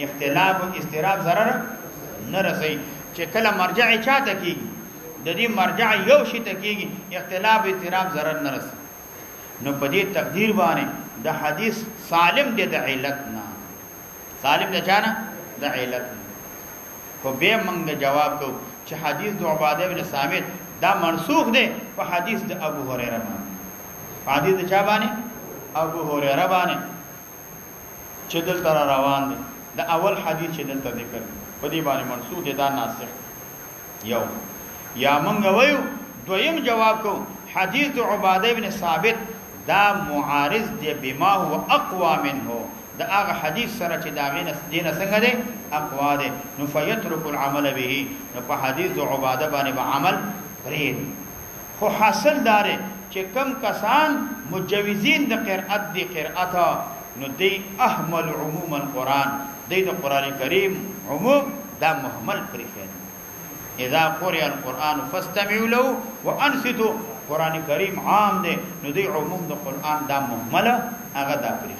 اختلاف او استراب ضرر نه رسي چې کله مرجع چاته کیږي د دې مرجع یو شي تکیږي اختلاف استراب ضرر نه رسي. نو په دې تقدیر باندې د حدیث سالم دی د علت نه سالم د چانه د علت نه. خو به موږ جواب کو چې حدیث د عباده بن صامت دا منسوخ دی په حدیث د ابو هريره باندې. حدیث د چا باندې؟ ابو هريره باندې چې دلته روان دي. د اول حدیث چې دلته ذکر په دې باندې منسوخ دی دا ناسخ یو. یا موږ وایو دویم جواب کو حدیث د عباده بن ثابت دا معارض دی بما هو اقوى منه دا هغه حدیث سره چې دا غینه دینه څنګه دی اقوا دی. نو فیترک العمل به نو په حدیث د عباده باندې به عمل پرې. خو حاصل دار چې کم کسان مجوزین د قرأت دی قرأت نو دی احمل عموم القرآن دی د قرآن کریم عموم دا محمل پرې. اذا قرئ القرآن فاستمعوا له وانصتوا. قرآن کریم عام دی نو دی عموم د قرآن دا محمل هغه دا پرې.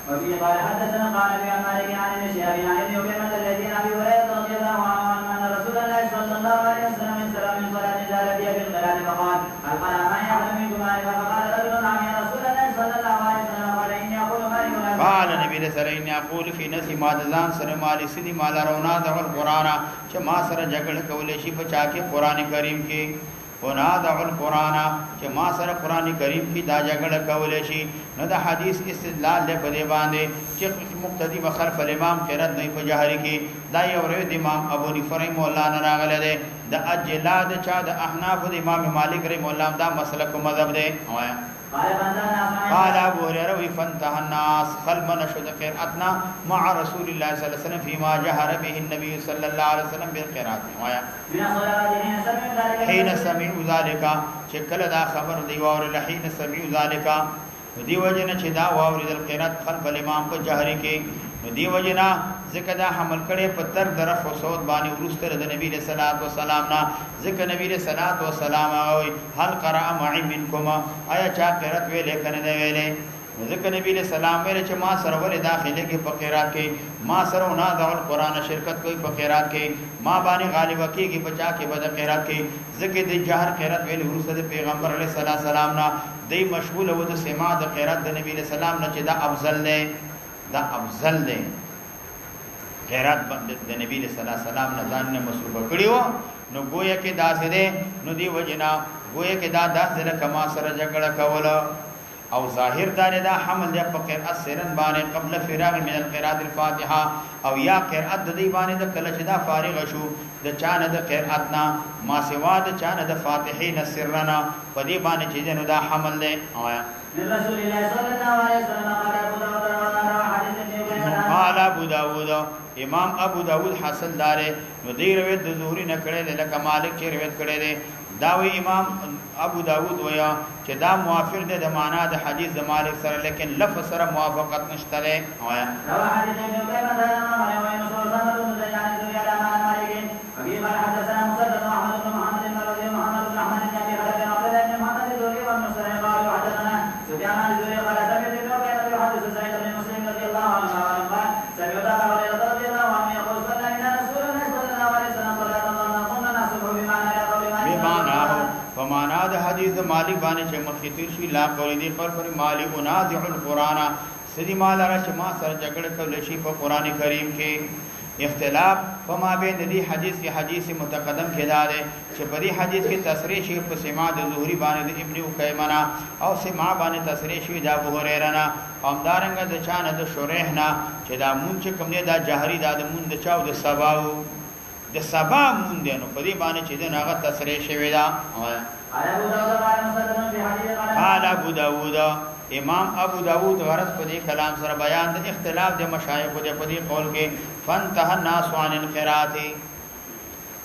وفي قال حدثنا قال ابي مالك عن الشهاب عن ابي امامه الذين ابي هريره رضي الله عنه ان رسول الله صلى الله عليه وسلم انصرف من صلاه جعل في بالقران فقال هل قال من يعلم منكم مالك فقال رجل نعم يا رسول الله صلى الله عليه وسلم قال اني اقول مالك قال النبي صلى الله عليه وسلم يقول في نفسي ما ذان سر مال سدي مال رونا د القران چې ما سره جګړه کولې شي په چا کې قران کریم کې ونادع القرآن چې ما سره قران کریم کی دا جګړه کولې شي. نو دا حدیث استدلال له په دی باندې چې مقتدی وخلف الامام قرات نه په جهری کې دا یو روایت امام ابو حنیفه رحمه الله نه راغله ده. د اجلاد چا د احناف د امام مالک رحمه الله دا مسلک مذهب ده. قال ابو هريره فانتهى الناس خلما نشد قراتنا مع رسول الله صلى الله عليه وسلم فيما جهر به النبي صلى الله عليه وسلم بالقراءه. حين سمعوا ذلك چې کله دا خبر دی واورل حين سمعوا ذلك دی وجنه چې دا واورل القراءه خلف الامام په جهري کې دی وجنا ذکر دا حمل کړي په تر درف او صوت باندې ورستر د نبی له صلوات و سلام نا ذکر نبی له صلوات و سلام او هل قرأ معي منكم آیا چا قرات ویلې کنه دی ویلې ذکر نبی له سلام ویل چې ما سره ول داخله کې په قرات کې ما سره نه د قرآن شرکت کوئی په قرات کې ما باندې غالب کېږي بچا کې بد قرات کې ذکر د جهر قرات ویل ورسره پیغمبر علیه السلام نا دی مشغول و د سماع د قرات د نبی له سلام نه چې دا افضل نه دا افضل دی. قرات د نبی صلی الله علیه وسلم نه ځان نه مسوبه کړیو نو گویا کې داسې ده نو دی وجنا گویا کې دا داسې کما سره جګړه کوله او ظاهر دا حمل دی په قرات سرن باندې قبل فراغ من القرات الفاتحه او یا قرات د دی باندې د کله چې دا فارغ شو د چانه د قراتنا ما سوا د چانه د فاتحین سرنا په دی باندې چې نو دا حمل دی. رسول الله صلی الله علیه وسلم قال ابو داود امام ابو داود حاصل دار نو دی روایت د زهری نه کړي لکه مالک چې روایت کړي دي دا وی امام ابو داود ویا چې دا موافق ده د معنا د حدیث د مالک سره لیکن لفظ سره موافقت نشته ده. وایا حدیث مالک باندې چې مخکې شي لا قول دي پر مالک نازع القرآن سدي مال را چې ما سره جګړه کول شي په قران کریم کې اختلاف په ما بین دې حدیث کې حدیث متقدم کې دا ده چې په دې حدیث کې تصریح شي په سماع د ظهري باندې د ابن قیمنا او سماع باندې تصریح شي د ابو هريره نه همدارنګه د چانه د شریح نه چې دا مون چې کوم نه دا جهري دا د مون د چاو د سباو د سبا مون دي نو په دې باندې چې دا هغه تصریح شوی دا قال ابو داود امام ابو داود غرض په دې کلام سره بیان د اختلاف د مشایخ د په دې قول کې فانتهى الناس عن القراءه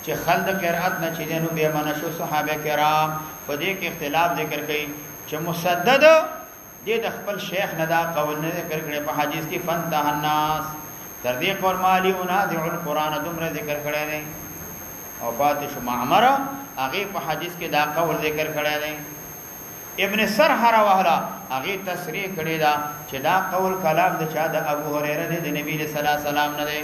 چې خلد قرات نه چې نو به منشو صحابه کرام په دې کې اختلاف ذکر کړي چې مسدد د خپل شیخ نه دا قول نه ذکر کړي په حدیث کې فانتهى الناس تر دې قول مالی انادع القران دمر ذکر کړي نه او پاتې شو معمر هغه په حدیث کې دا قول ذکر کړي نه ابن سرحر وهلا هغه تصریح کړی دا چې دا قول کلام د چا د ابو هريره د نبی صلی الله علیه وسلم نه دی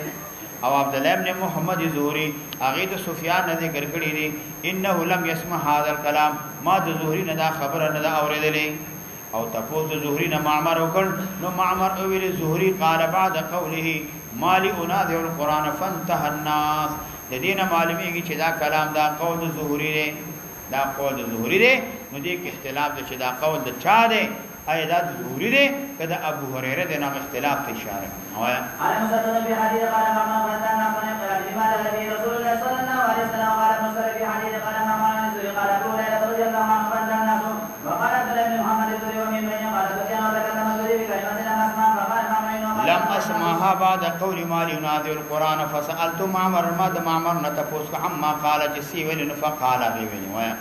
او عبد الله ابن محمد زهري هغه د سفیان نه ذکر کړی دی انه لم يسمع هذا الكلام ما د زهري نه دا خبره نه دا اوریدلې او تاسو د زهري نه معمر وکړ نو معمر او ویل زهري قال بعد قوله مالي انادع القران فانتهى الناس د دینه معلومیږي چې دا کلام دا قول د زهري دی دا قول د زهري دی نو دې کې اختلاف د چې دا قول د چا دی ايدا ضروري دي کدا ابو هريره د نام اختلاف ته اشاره وایا على مسدد في حديث قال ما فتنا قال لما النبي رسول الله صلى الله عليه وسلم قال مسدد في حديث قال ما قال ابو هريره رضي الله عنه قال الناس وقال ابن محمد الزهري ومن بين قال سفيان وتكلم الزهري بكلمه لم اسمع فقال ما لم اسمعها بعد قول مال ينادي القران فسالت معمر ما معمر نتفوس عما قال جسي ولن فقال غيبني وایا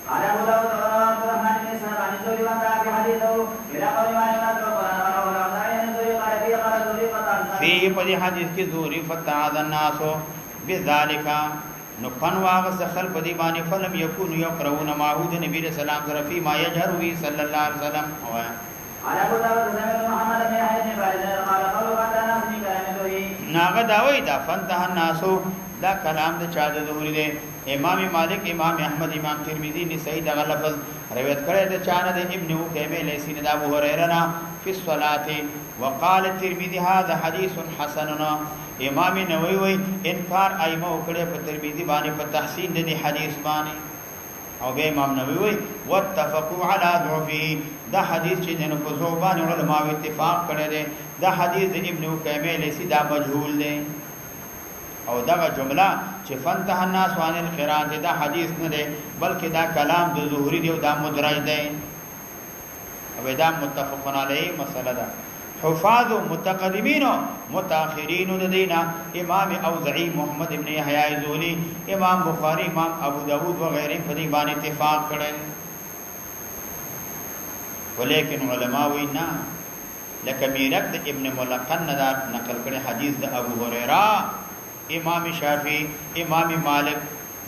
قال ابو داود عبد الرحمن بن سعد عن الزهري وقال في حديثه الى قول ما ينادي القران ولا فيه په حدیث کې ذوري فتعاد الناس بذلك نو پن واغ سخل په دې باندې فلم يكون يقرؤون معهود نبی رسول الله صلی الله ما يجهر به صلى الله عليه وسلم على ابو داود سمعت محمد بن يحيى بن خالد قال قالوا قد الناس من كلام ذوري ناغه داوي دا فنته الناس دا کلام د چا د ذوري دی امام مالک امام احمد امام ترمذی نے صحیح دا لفظ روایت کړی د چانه د ابن قیمه لیسی د ابو هريره نا فی الصلاه وقال الترمذي هذا حديث حسن امام نووي وی انکار ائمه وکړي په ترمذی باندې په تحسین د حدیث باندې او به امام نووي وی واتفقوا على ضعفه دا حدیث چې د په زوبان علماء اتفاق کړي دي دا حدیث د ابن قیمه لیسی دا مجهول دی او دا جمله چې فنته الناس عن القراءه دا حدیث نه دی بلکې دا کلام د ظهری دی او دا مدرج دی او دا متفقون علیه مسله ده حفاظ متقدمین متأخرین الذين امام اوزعی محمد ابن یحیی زولی امام بخاری امام ابو داود وغیرہ په دې باندې اتفاق کړي ولیکن علماء وینا لکه میرک د ابن ملقن نقل کړي حدیث د ابو هريره امام شافعی امام مالک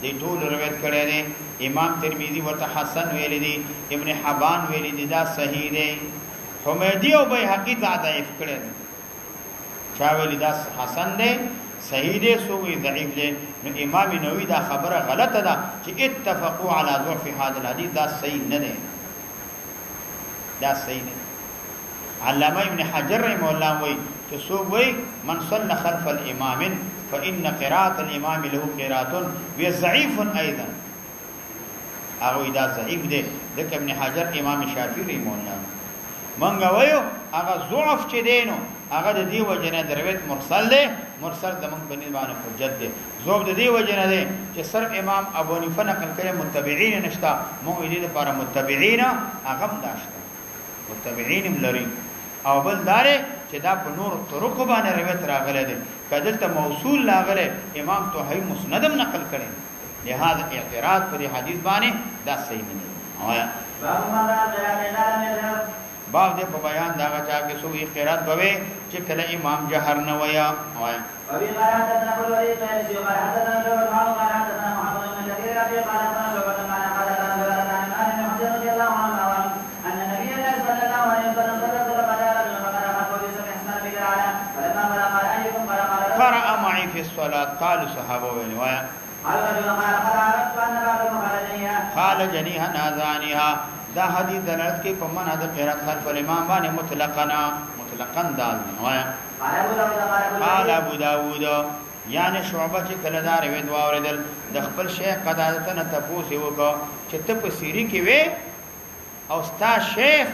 دې ټول روایت کړي دي امام ترمذی ورته حسن ویل دي ابن حبان ویل دي دا صحیح دي حمیدی او بیهقی ضعیف کړي چا ویل دا حسن دي صحیح دي سو وی ضعیف دي نو امام نووي دا خبره غلطه ده چې اتفقوا على ضعف هذا الحديث دا صحیح نه ده دا صحیح نه علامه ابن حجر رحمه الله وی چې سو وی من صلى خلف الامام فإن قراءة الإمام له قراءة وضعيف أيضا أو إذا ضعيف ده ذكر ابن حجر إمام الشافعي رحمه الله منغا ويو هغه ضعف چې دینو هغه د دې وجنه درویت مرسل ده مرسل د من بني باندې حجت ده زوب د دې وجنه ده چې صرف امام ابو حنیفه نقل کړي متبعين نشتا مو دې لپاره متبعين هغه داشته متبعين لري او بل داره چې دا په نور طرق باندې روایت راغله ده کدلته موصول لاغله امام توحی مسندم نقل کړي لہذا اعتراض پر حدیث باندې دا صحیح نه دی آیا باب دې په بیان دا چا کې سو قرات بوي چې کله امام جهر نه ویا آیا ابي قرات حدثنا ابو الوليد قال حدثنا شعبة قال حدثنا محمد بن كثير قال حدثنا شعبة قال حدثنا رضي الله عنه ان النبي صلى الله عليه وسلم قرأ معي في الصلاة قالوا صحابه ونوايا قال جنيها نازانيها دا حدیث دلالت کې په معنا د قرات خلف الامام باندې مطلقا دال نوايا قال ابو داود یعنی شعبہ چې کله دا روایت واوریدل د خپل شیخ قتاده نه تاسو وکړه چې ته په سیری کې وې او ستا شیخ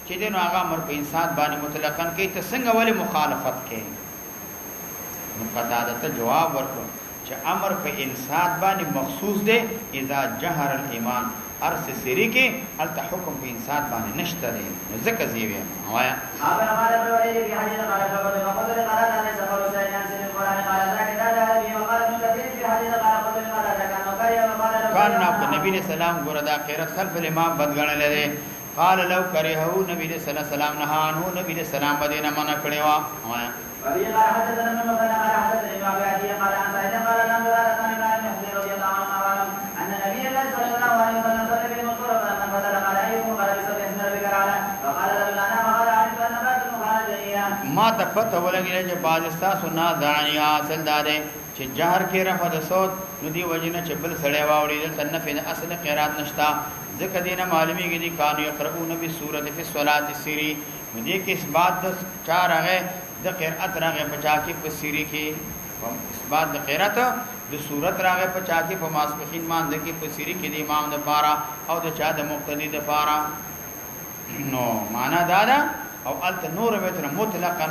چې دنو هغه امر په انسان باندې مطلقاً کوي ته څنګه ولې مخالفت کوي نو قتاده ته جواب ورکړ چې امر په انسان باندې مخصوص دی اذا جهر الایمان ارس سری کې الته حکم په انسان باندې نشته دی ځکه زیوی وایا هغه قال ورته دی حدیث قال شبر وقدر قال ان سفر سيدنا سيد القران قال ذاك هذا ابي وقال ابن كثير في حديث قال قدر قال ذاك كان نبی علیہ السلام ګور دا قرات خلف الامام بدګنل لري قال لو كرهه نبی علیہ السلام نه انو نبی علیہ السلام بدینه منع کړي وا وایا ابي قال حدثنا من قال حدثني ابن ابي قال عن سعيد قال عن رضي الله عنه ان النبي صلى الله عليه وسلم صلى بالمنصور فلما بدل قال ايكم قال بسبح اسم ربك الاعلى فقال رجل انا وقال عرفت ان بعض المخالجين ما تفت ولګل چې باجستا سنا دانیا اصل داده چې جهر کې رفع د صوت نو دی وجنه چې بل سړی واوړي د صنف اصل قرات نشتا ځکه دینه معلومیږي دي کانو یقرؤون بالسوره فی الصلاه السری نو دې کې اثبات د چار هغه د قرات راغه بچا کې په سری کې اثبات د قرات د صورت راغه بچا کې په ماسپخین باندې کې په سری کې د امام د پارا او د چا د مقتدی د پارا نو معنا دادا او الت نور متر مطلقاً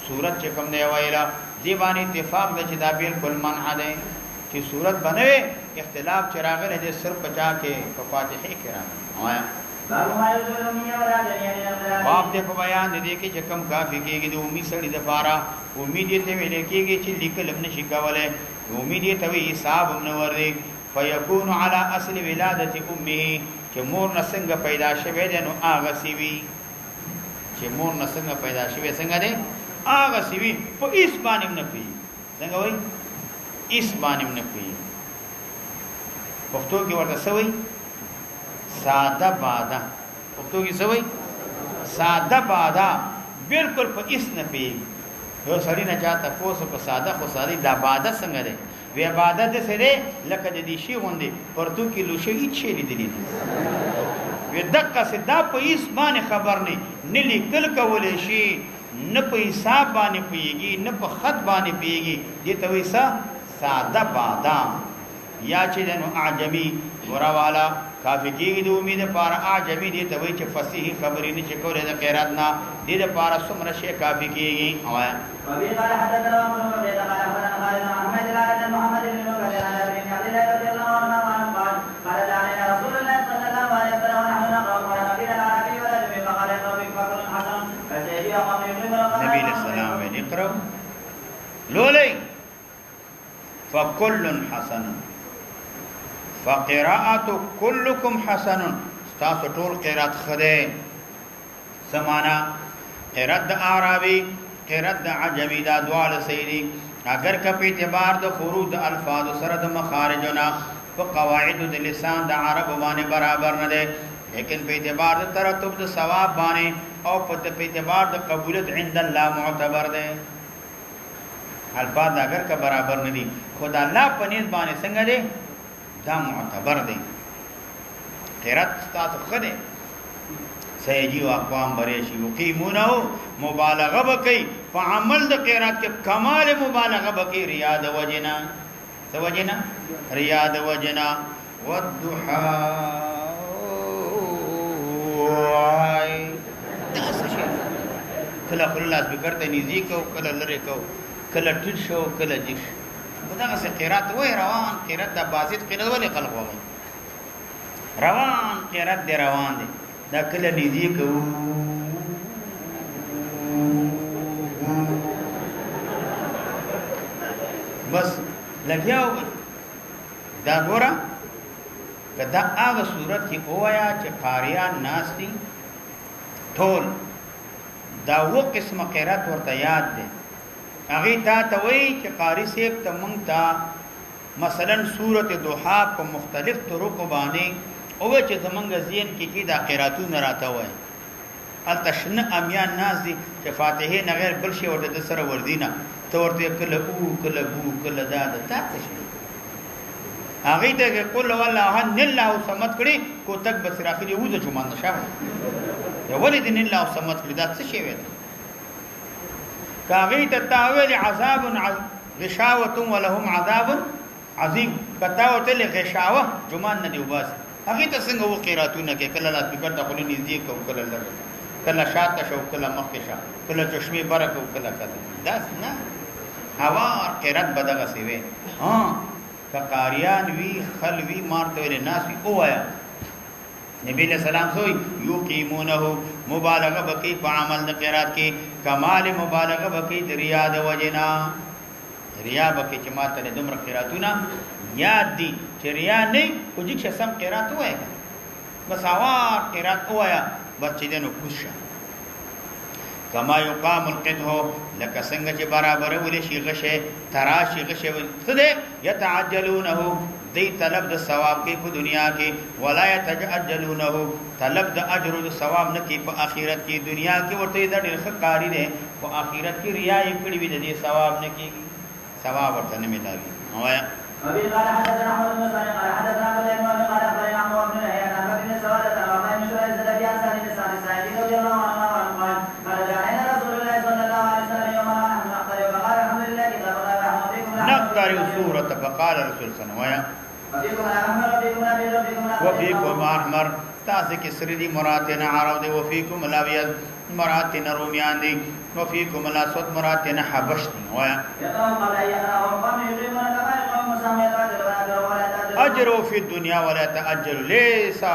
صورت چې کوم دی وایلا دی باندې اتفاق د چې دا بالکل منع ده چې صورت بنوي اختلاف چې راغلی د صرف بچا کې په فاتحه کې راغلی وایا باب دې په بیان دې کې چې کوم کافي کېږي د امید سړي د پاره امید دې ته ویل کېږي چې لیکل هم نشي کولای امید دې ته وی حساب هم نه وري فيكون على اصل ولادت امه چې مور نسنګ پیدا شوه ده نو هغه سی وی چې مور نسنګ پیدا شوه څنګه ده هغه سی وی په اس باندې نه پی څنګه وای اس باندې نه پی پښتو کې ورته سوي ساده بادا پښتو کې سوي ساده بادا بالکل په اس نه پی یو سړی نه چاته پوسو په ساده خو سړی دا بادا څنګه ده وی عبادت سره لکه د دې شی غوندي پرتو کې لوشي هیڅ شي لیدلی نه وی دقه صدا په اس باندې خبر نه لیکل کولې شي نه په حساب باندې پیږي نه په خط باندې پیږي دې ته وی ساده بادا یا چې نو اعجمی وروالا کافی کېږي د امید لپاره اعجمی دې ته وی چې فصیح خبرې نه چې کولې د خیرات نه دې لپاره څومره شي کافی کېږي اوایا وبه قال حدثنا محمد بن قال اخبرنا محمد بن محمد بن رضي الله عنه قال قال علينا رسول الله صلى الله عليه وسلم ونحن نقرا قران في العربي ولا في فقال قوم فقر حسن فسيجي قوم نبي السلام عليه لولي فكل حسن فقراءه كلكم حسن تاسو ټول قرات خده سمانا قرات عربي قرات عجمي دا دوال سيدي اگر که په اعتبار د خروج د الفاظ سره د مخارجنا په قواعد د لسان د عرب باندې برابر نه ده لیکن په اعتبار د ترتب د ثواب باندې او په اعتبار د قبولیت عند الله معتبر ده الفاظ اگر که برابر نه دي خدای الله په نيز باندې څنګه ده دا معتبر ده قرات تاسو خده سيجي اقوام بريشي يقيمونه مبالغه بكي فعمل د قرات کې کمال مبالغه بكي رياض وجنا سوجنا رياض وجنا والضحى تاسشي کله خلاص بکرته نيزي کو کله لری کو کله ټل شو کله جيش دغه سه قرات وای روان قرات د بازیت قرات ولې خلق وای روان قرات دی روان دی دا کله نيزي کو بس لګیاو دا ګورا کدا هغه صورت کې اوایا چې قاریان ناس دي ټول دا و قسم قرات ورته یاد دي هغه تا ته وای چې قاری سیب ته مونږ ته مثلا سورۃ دوحا په مختلف طرق باندې او چې زمونږ ذهن کې دا قراتونه راته وای التشن امیان ناس دي چې فاتحه نه غیر بل شي ورته سره وردینا ته ورته کله او کله بو کله دا تاسو شي هغه ته قل والله ان الله سمت کړي کو تک بس راخلي وځه جمان نشه یو ولید ان الله سمت کړي دا څه شي وي کاغه ته تاویل عذاب غشاوه ولهم عذاب عظیم کتا ورته غشاوه جمان نه دی وباس هغه ته څنګه و قراتونه کې کله لا فکر دخل نږدې کو کله لږ کله شاته شو کله مخ شو کله چشمه برکو کله کله داس نه هوا قرات بدغه سی وي ها فقاریان وی خلوی مارته ول ناس وی اوایا نبی علیہ السلام سوئی یقیمونه مبالغه بکی په عمل د قرات کې کمال مبالغه بکی د ریا د وجنا ریا بکی چې ماته د دومره قراتونه یاد دي چې ریا نه کوجی چې سم قرات وای بس هوا قرات وایا بچی دنو خوشا کما یقام القدح لك څنګه چې برابر ولې شي غشه تراشي غشه څه یتعجلونه دی طلب د ثواب کې په دنیا کې ولا یتعجلونه طلب د اجر او ثواب نه کې په آخرت کې دنیا کې ورته د ډېر ښکاری دی په آخرت کې ریا یې کړی وي د دې ثواب نه کې ثواب ورته نه ملاوي وایا وبه قال حدثنا احمد بن صالح قال حدثنا ابو اليمن قال اخبرنا عمرو بن الهيان عن بكر بن سوادة وقال من شريح الزلفي عن سعد بن سعد الساعدي رضي الله عنه قال قال جاءنا رسول الله صلى الله عليه وسلم يوما ونحن نقترب فقال الحمد لله كتابنا رحمه فيكم نقترب سورة فقال رسول صلى الله عليه وسلم وفيكم الاحمر وفيكم الابيض وفيكم احمر تاسو کې سری دي مراتنا عرب دي وفيكم الابيض مراتنا روميان دي وفيكم الاسود مراتنا حبش دي وایا اجر في الدنيا ولا تاجر ليس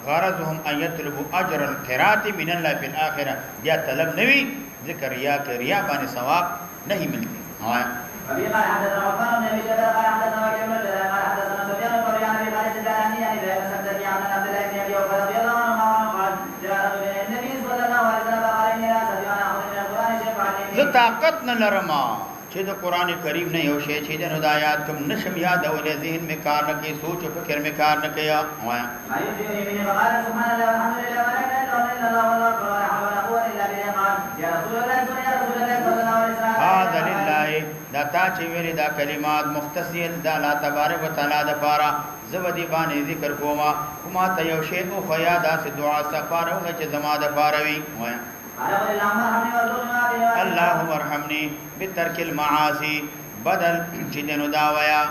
غرضهم ان يطلبوا اجر القرات من الله في الاخره یا طلب نوي ذکر یا ریا باندې ثواب نہیں ملتی وایا ابي قال حدثنا عثمان بن ابي شيبه قال حدثنا وكيع بن جرير قال حدثنا سفيان الثوري عن ابي خالد الجهني عن ابي سعد عن عبد الله بن ابي اوفى رضي الله عنه قال جاء رجل الى النبي صلى الله عليه وسلم فقال اني لا استطيع ان اخذ من القران شيئا فعلمني ز طاقت نه لرما چې د قران کریم نه یو شی چې د هدایت کوم نشم یاد اولې ذهن میں کار نه کې سوچ او فکر میں کار نه کیا وایا ايوه فقال سبحان الله والحمد لله ولا اله الا الله والله اكبر ولا حول ولا قوه الا بالله قال يا رسول الله صلى الله عليه وسلم هذا لله دا تا چې ویلي دا کلمات مختصر دا الله تبارک وتعالى د پاره زبدي باندې ذکر کوما کومه ته یو شی او خیا دا سه دعا استغفار او چې زما د پاره وي وایا اللهم ارحمني بترك المعاصي بدل جنو دا ویا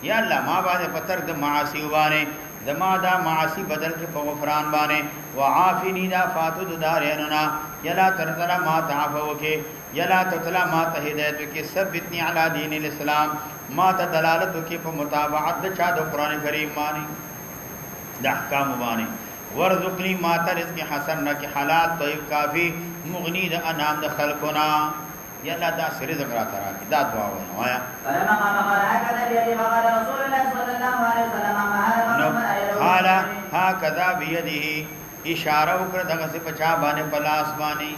یا الله ما باندې پتر د معاصي وبانه زما دا معاصي بدل کې په غفران باندې وعافني دا فاتو داریننا یلا ترزلا ما تعفو کې یلا تطلع ما ته هدایت کې ثبتني علی دین الاسلام ما ته دلالت کې په متابعت د چا د قران کریم باندې د احکام باندې ورزقني ما ته رزق حسن کې حلال طيب کافی مغنی د انام د خلقنا یلا دا رزق را ترا دا دعا وایا فلما قال هكذا بيده فقال رسول الله صلى الله عليه وسلم قال هكذا بيده اشاره وکړه دغه څه پچا باندې پلاس باندې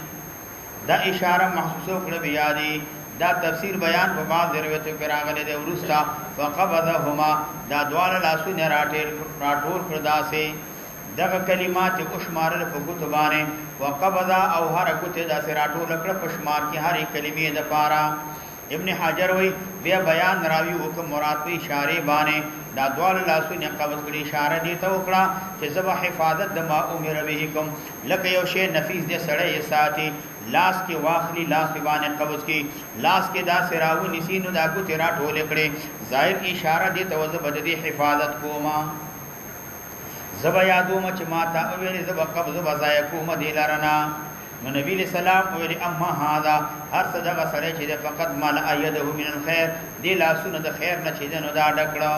دا اشاره محسوس وکړه بیا دی دا تفسیر بیان په بعض روایتو کې راغلي دی ورستا فقبضهما دا دواله لاسونه راټول کړه سه دغه کلمات او شمارل په ګوتو باندې وقبضا او حرکت دا سه راټول کړه په شمار کې هرې کلمې د پاره ابن حجر وی بیا بیان راوی او کوم مراد په اشاره باندې دا دوال لاسونه قبض کړي اشاره دي ته وکړه چې زبا حفاظت د ما امر به کوم لکه یو شی نفیس دې سړی ساتي لاس کې واخلي لاس باندې قبض کې لاس کې دا سراو نسینو دا کو تیرا ټول کړي ظاهر اشاره دي ته وځ بددي حفاظت کوما زبا یادو مچ ماتا او ویل زبا قبض بزای کوم دی لرنا نو نبی علیہ السلام ویل اما هذا هر صدقه سره چې فقط مال ايده من الخير دی لاسونه د خیر نه چې نو دا ډکړه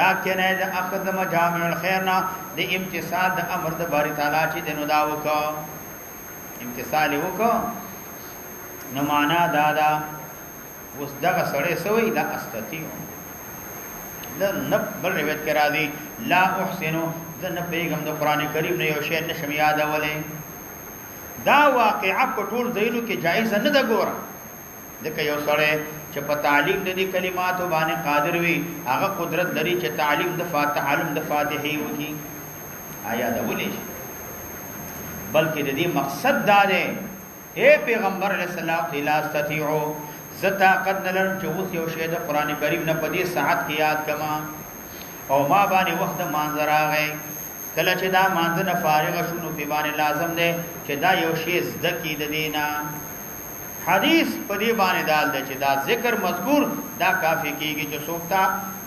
دا کنه د اخذ مجامع الخير نه د امتثال د امر د باری تعالی چې نو دا وکړه امتثال وکړه نو معنا دا اوس دغه سره سوی لا استطيع بل روایت کرا دی لا احسنو ذن پیغام د قران کریم نه یو شی نشم یاد ولې دا واقعه په ټول ځایونو کې جایز نه ده ګوره ځکه یو سړی چې په تعلیم د دې کلماتو باندې قادر وي هغه قدرت لري چې تعلیم د فاتحه علم د فاتحه وکي آیا دا ولې بلکې د دې مقصد دا دی اے پیغمبر علیہ السلام لا استطيعوا زتا قد نلن چې اوس یو شی د قران کریم نه په دې ساعت کې یاد کما او ما باندې وخت منظر راغی کله چې دا مانځنه فارغ شونو په باندې لازم دی چې دا یو شی زده کی د دینا حدیث په دې باندې دال دی چې دا ذکر مذکور دا کافی کیږي چې څوک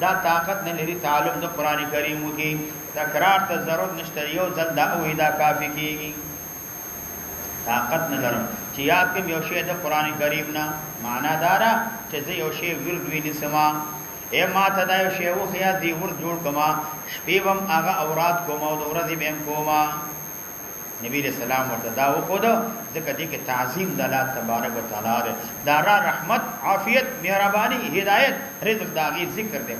دا طاقت نه لري تعلم د قران کریم کې تکرار ته ضرورت نشته یو ځل دا وې دا کافی کیږي طاقت نه لرم چې یاد کې یو شی د قران کریم نه معنا دارا چې زه یو شی ورد ویني سما اے ما ته دا یو شی وخیا دی ورد جوړ کما شپېوم هغه اورات کوم او د ورځې بهم کوما نبی رسول الله ورته دا وکړه ځکه دې کې تعظیم د الله تبارک وتعالى دارا رحمت عافیت مهرباني هدایت رزق داغي ذکر دی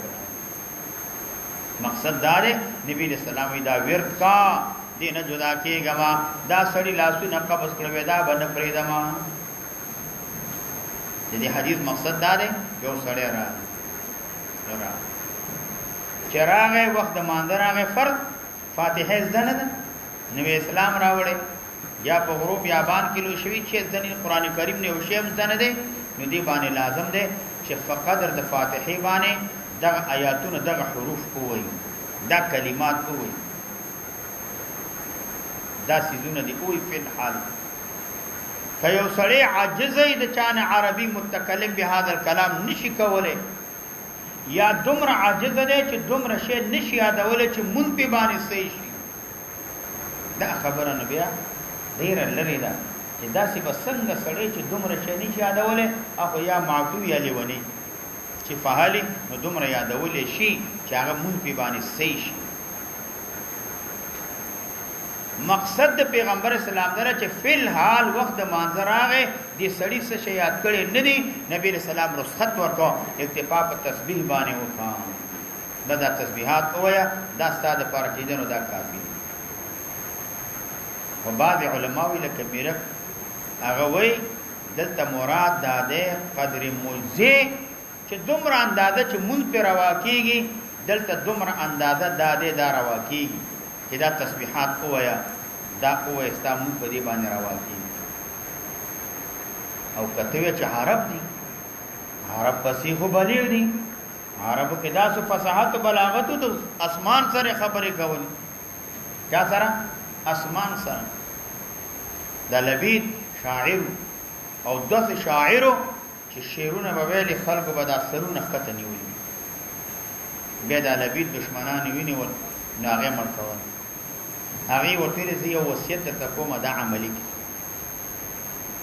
مقصد دا دی نبی رسول الله دا ورد کا دینه جدا کېګما دا سړی لاسو نه قبض کړو دا باندې پریدما دې حدیث مقصد دا دی یو سړی را چراغه وخت ماندراغه فرض فاتحه زنه ده نو اسلام راوړې یا په غروب یابان کې لو شوی چې ځنې قران کریم نه وشیم زنه ده نو دی باندې لازم ده چې فقدر د فاتحه باندې دغه آیاتونه دغه حروف کوی دا کلمات کوی دا سيزونه دي کوئی په حال کيو سړی عاجز دی چانه عربي متکلم به هاذا الكلام نشي کوله یا دومره عاجز دی چې دومره شی نشي یادول چې مون په باندې صحیح شي دا خبره نه بیا ډیر لري دا چې دا سی بسنګ سړی چې دومره شی نشي یادول او یا معتو یا لونی چې فعالی نو دومره یادول شي چې هغه مون په باندې صحیح شي مقصد د پیغمبر اسلام دره چې فل حال وخت منظر راغې دي سړی څه شی یاد کړي نه دي نبی رسول الله رخصت ورکو اکتفا په تسبیح باندې وکړه دا تسبیحات اویا دا ستاده پر کېدنو دا کافی و بعض علماء ویل کبیره هغه وای دلته مراد ده قدر موزه چې دومره اندازه چې مون پر روا کیږي دلته دومره اندازه ده دا روا کیږي چې دا تسبیحات اویا دا اوه استامو په دې باندې راوځي او کته چې عرب دي عرب فصیح بلیغ دي عرب کې دا سو فصاحت بلاغت او اسمان سره خبرې کول چا سره اسمان سره دا لبید شاعر او دغه شاعر چې شعرونه به ویل خلکو به دا سرونه خطه نیولي بیا دا لبید دشمنان ویني ول ناغه مرکول هغه ورته زی یو وصیت ته کومه دا عملی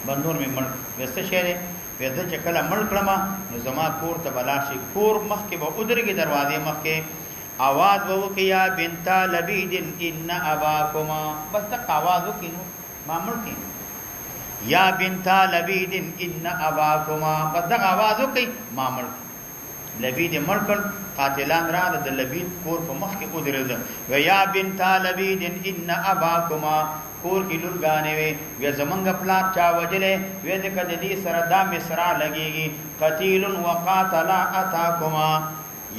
بندور می مړ وسته شه دې وځه چې کله مړ کړم نو زما کور ته بلاشي کور مخ کې به ودرګي دروازې مخ کې आवाज وو کې یا بنت لبید ان اباکما بس تک आवाज وکینو ما مړ کې یا بنت لبید ان اباکما بس تک आवाज وکي ما مړ لبید مړ کړ قاتلان را د لبید کور په مخ کې ودرېد و یا بنت لبید ان اباکما کور کې لورګانې وي زمنګ پلار چا وجلې وې د کدی سره دا مصرا لګيږي قتیل وقاتل اتاکما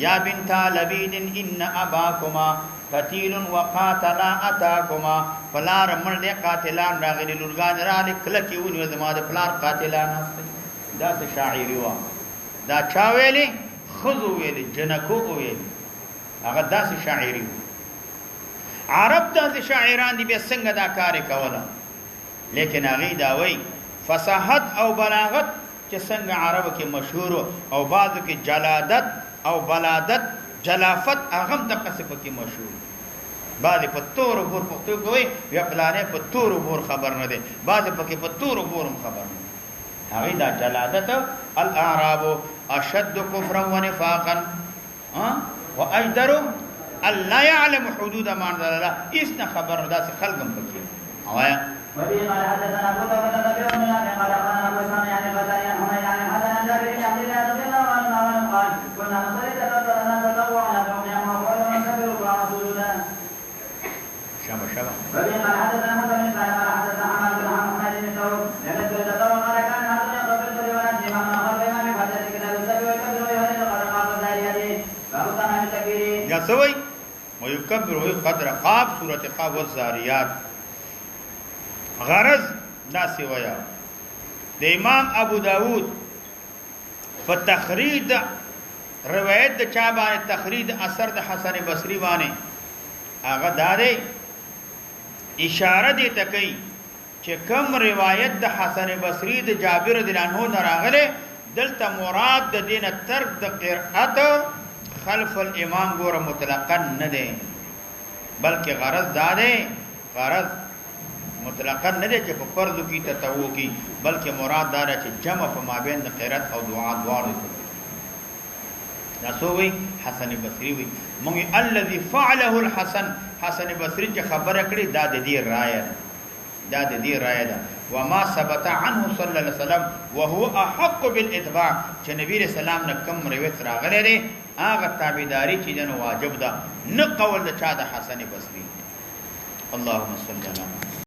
یا بنت لبید ان اباکما قتیل وقاتل اتاکما پلار مړ دې قاتلان راغلي لورګان را لیکل کې ونی زما د پلار قاتلان دا څه شاعري و دا چا ویلي خذو ویلي جنکو ویلي هغه داسې شاعري عرب داسې شاعران دي به څنګه دا کار کوله لیکن هغه دا وای فصاحت او بلاغت چې څنګه عرب کې مشهور او بعضو کې جلادت او بلادت جلافت هغه د قصب کې مشهور بعض په تور ور پختو کوي یا پلانې په تور ور خبر نه دي بعض په کې په تور ور خبر نه هغه دا جلادت الاعراب اشد كفرا ونفاقا واجدر الله يعلم حدود ما انزل الله اسنا خبر داس خلقم پکې اوایا وبه قال حدثنا ابو بكر بن ابي قال اخبرنا ابو اسامه يعني قتال عن حميد عن حسن بن جابر بن عبد الله رضي الله عنه قال كنا نصلي تطوع على قوم وقال ونكبر القران سجودا شابه شابه وبه قال حدثنا مسلم قال حدثنا حماد بن حماد بن ثور لم يذكر تطوع قال كان هذا يقرب الفجر ونجي ما اخر بما من حدث كتاب السبع والكبر ويهدي القدر قاصد ذلك فاقتنع بالتكبير يا سوي ويكبر قدر قاف سوره قاف والذاريات غرض دا سویا د امام ابو داود په تخرید روایت د چا باندې تخرید اثر د حسن بصری باندې هغه داري اشاره دي تکي چې کوم روایت د حسن بصری د جابر رضی الله عنه راغله دلته مراد د دین ترک د قرأت خلف الامام ګوره مطلقاً نه دی بلکې غرض دا دی غرض مطلقاً نه دی چې په فرض کې تطوع کې بلکې مراد دا دی چې جمع په مابین د قرأت او دعا دواړو دا سووي حسن بصري وي مونږ الذي فعله الحسن حسن بصري چې خبره کړې دا د دې رائے ده وما ثبت عنه صلى الله عليه وسلم وهو احق بالاتباع چې نبی رسول الله نه کوم روایت راغلی دی هغه تابعداري چې دنه واجب ده نه قول د چا د حسن بصري اللهم صل علی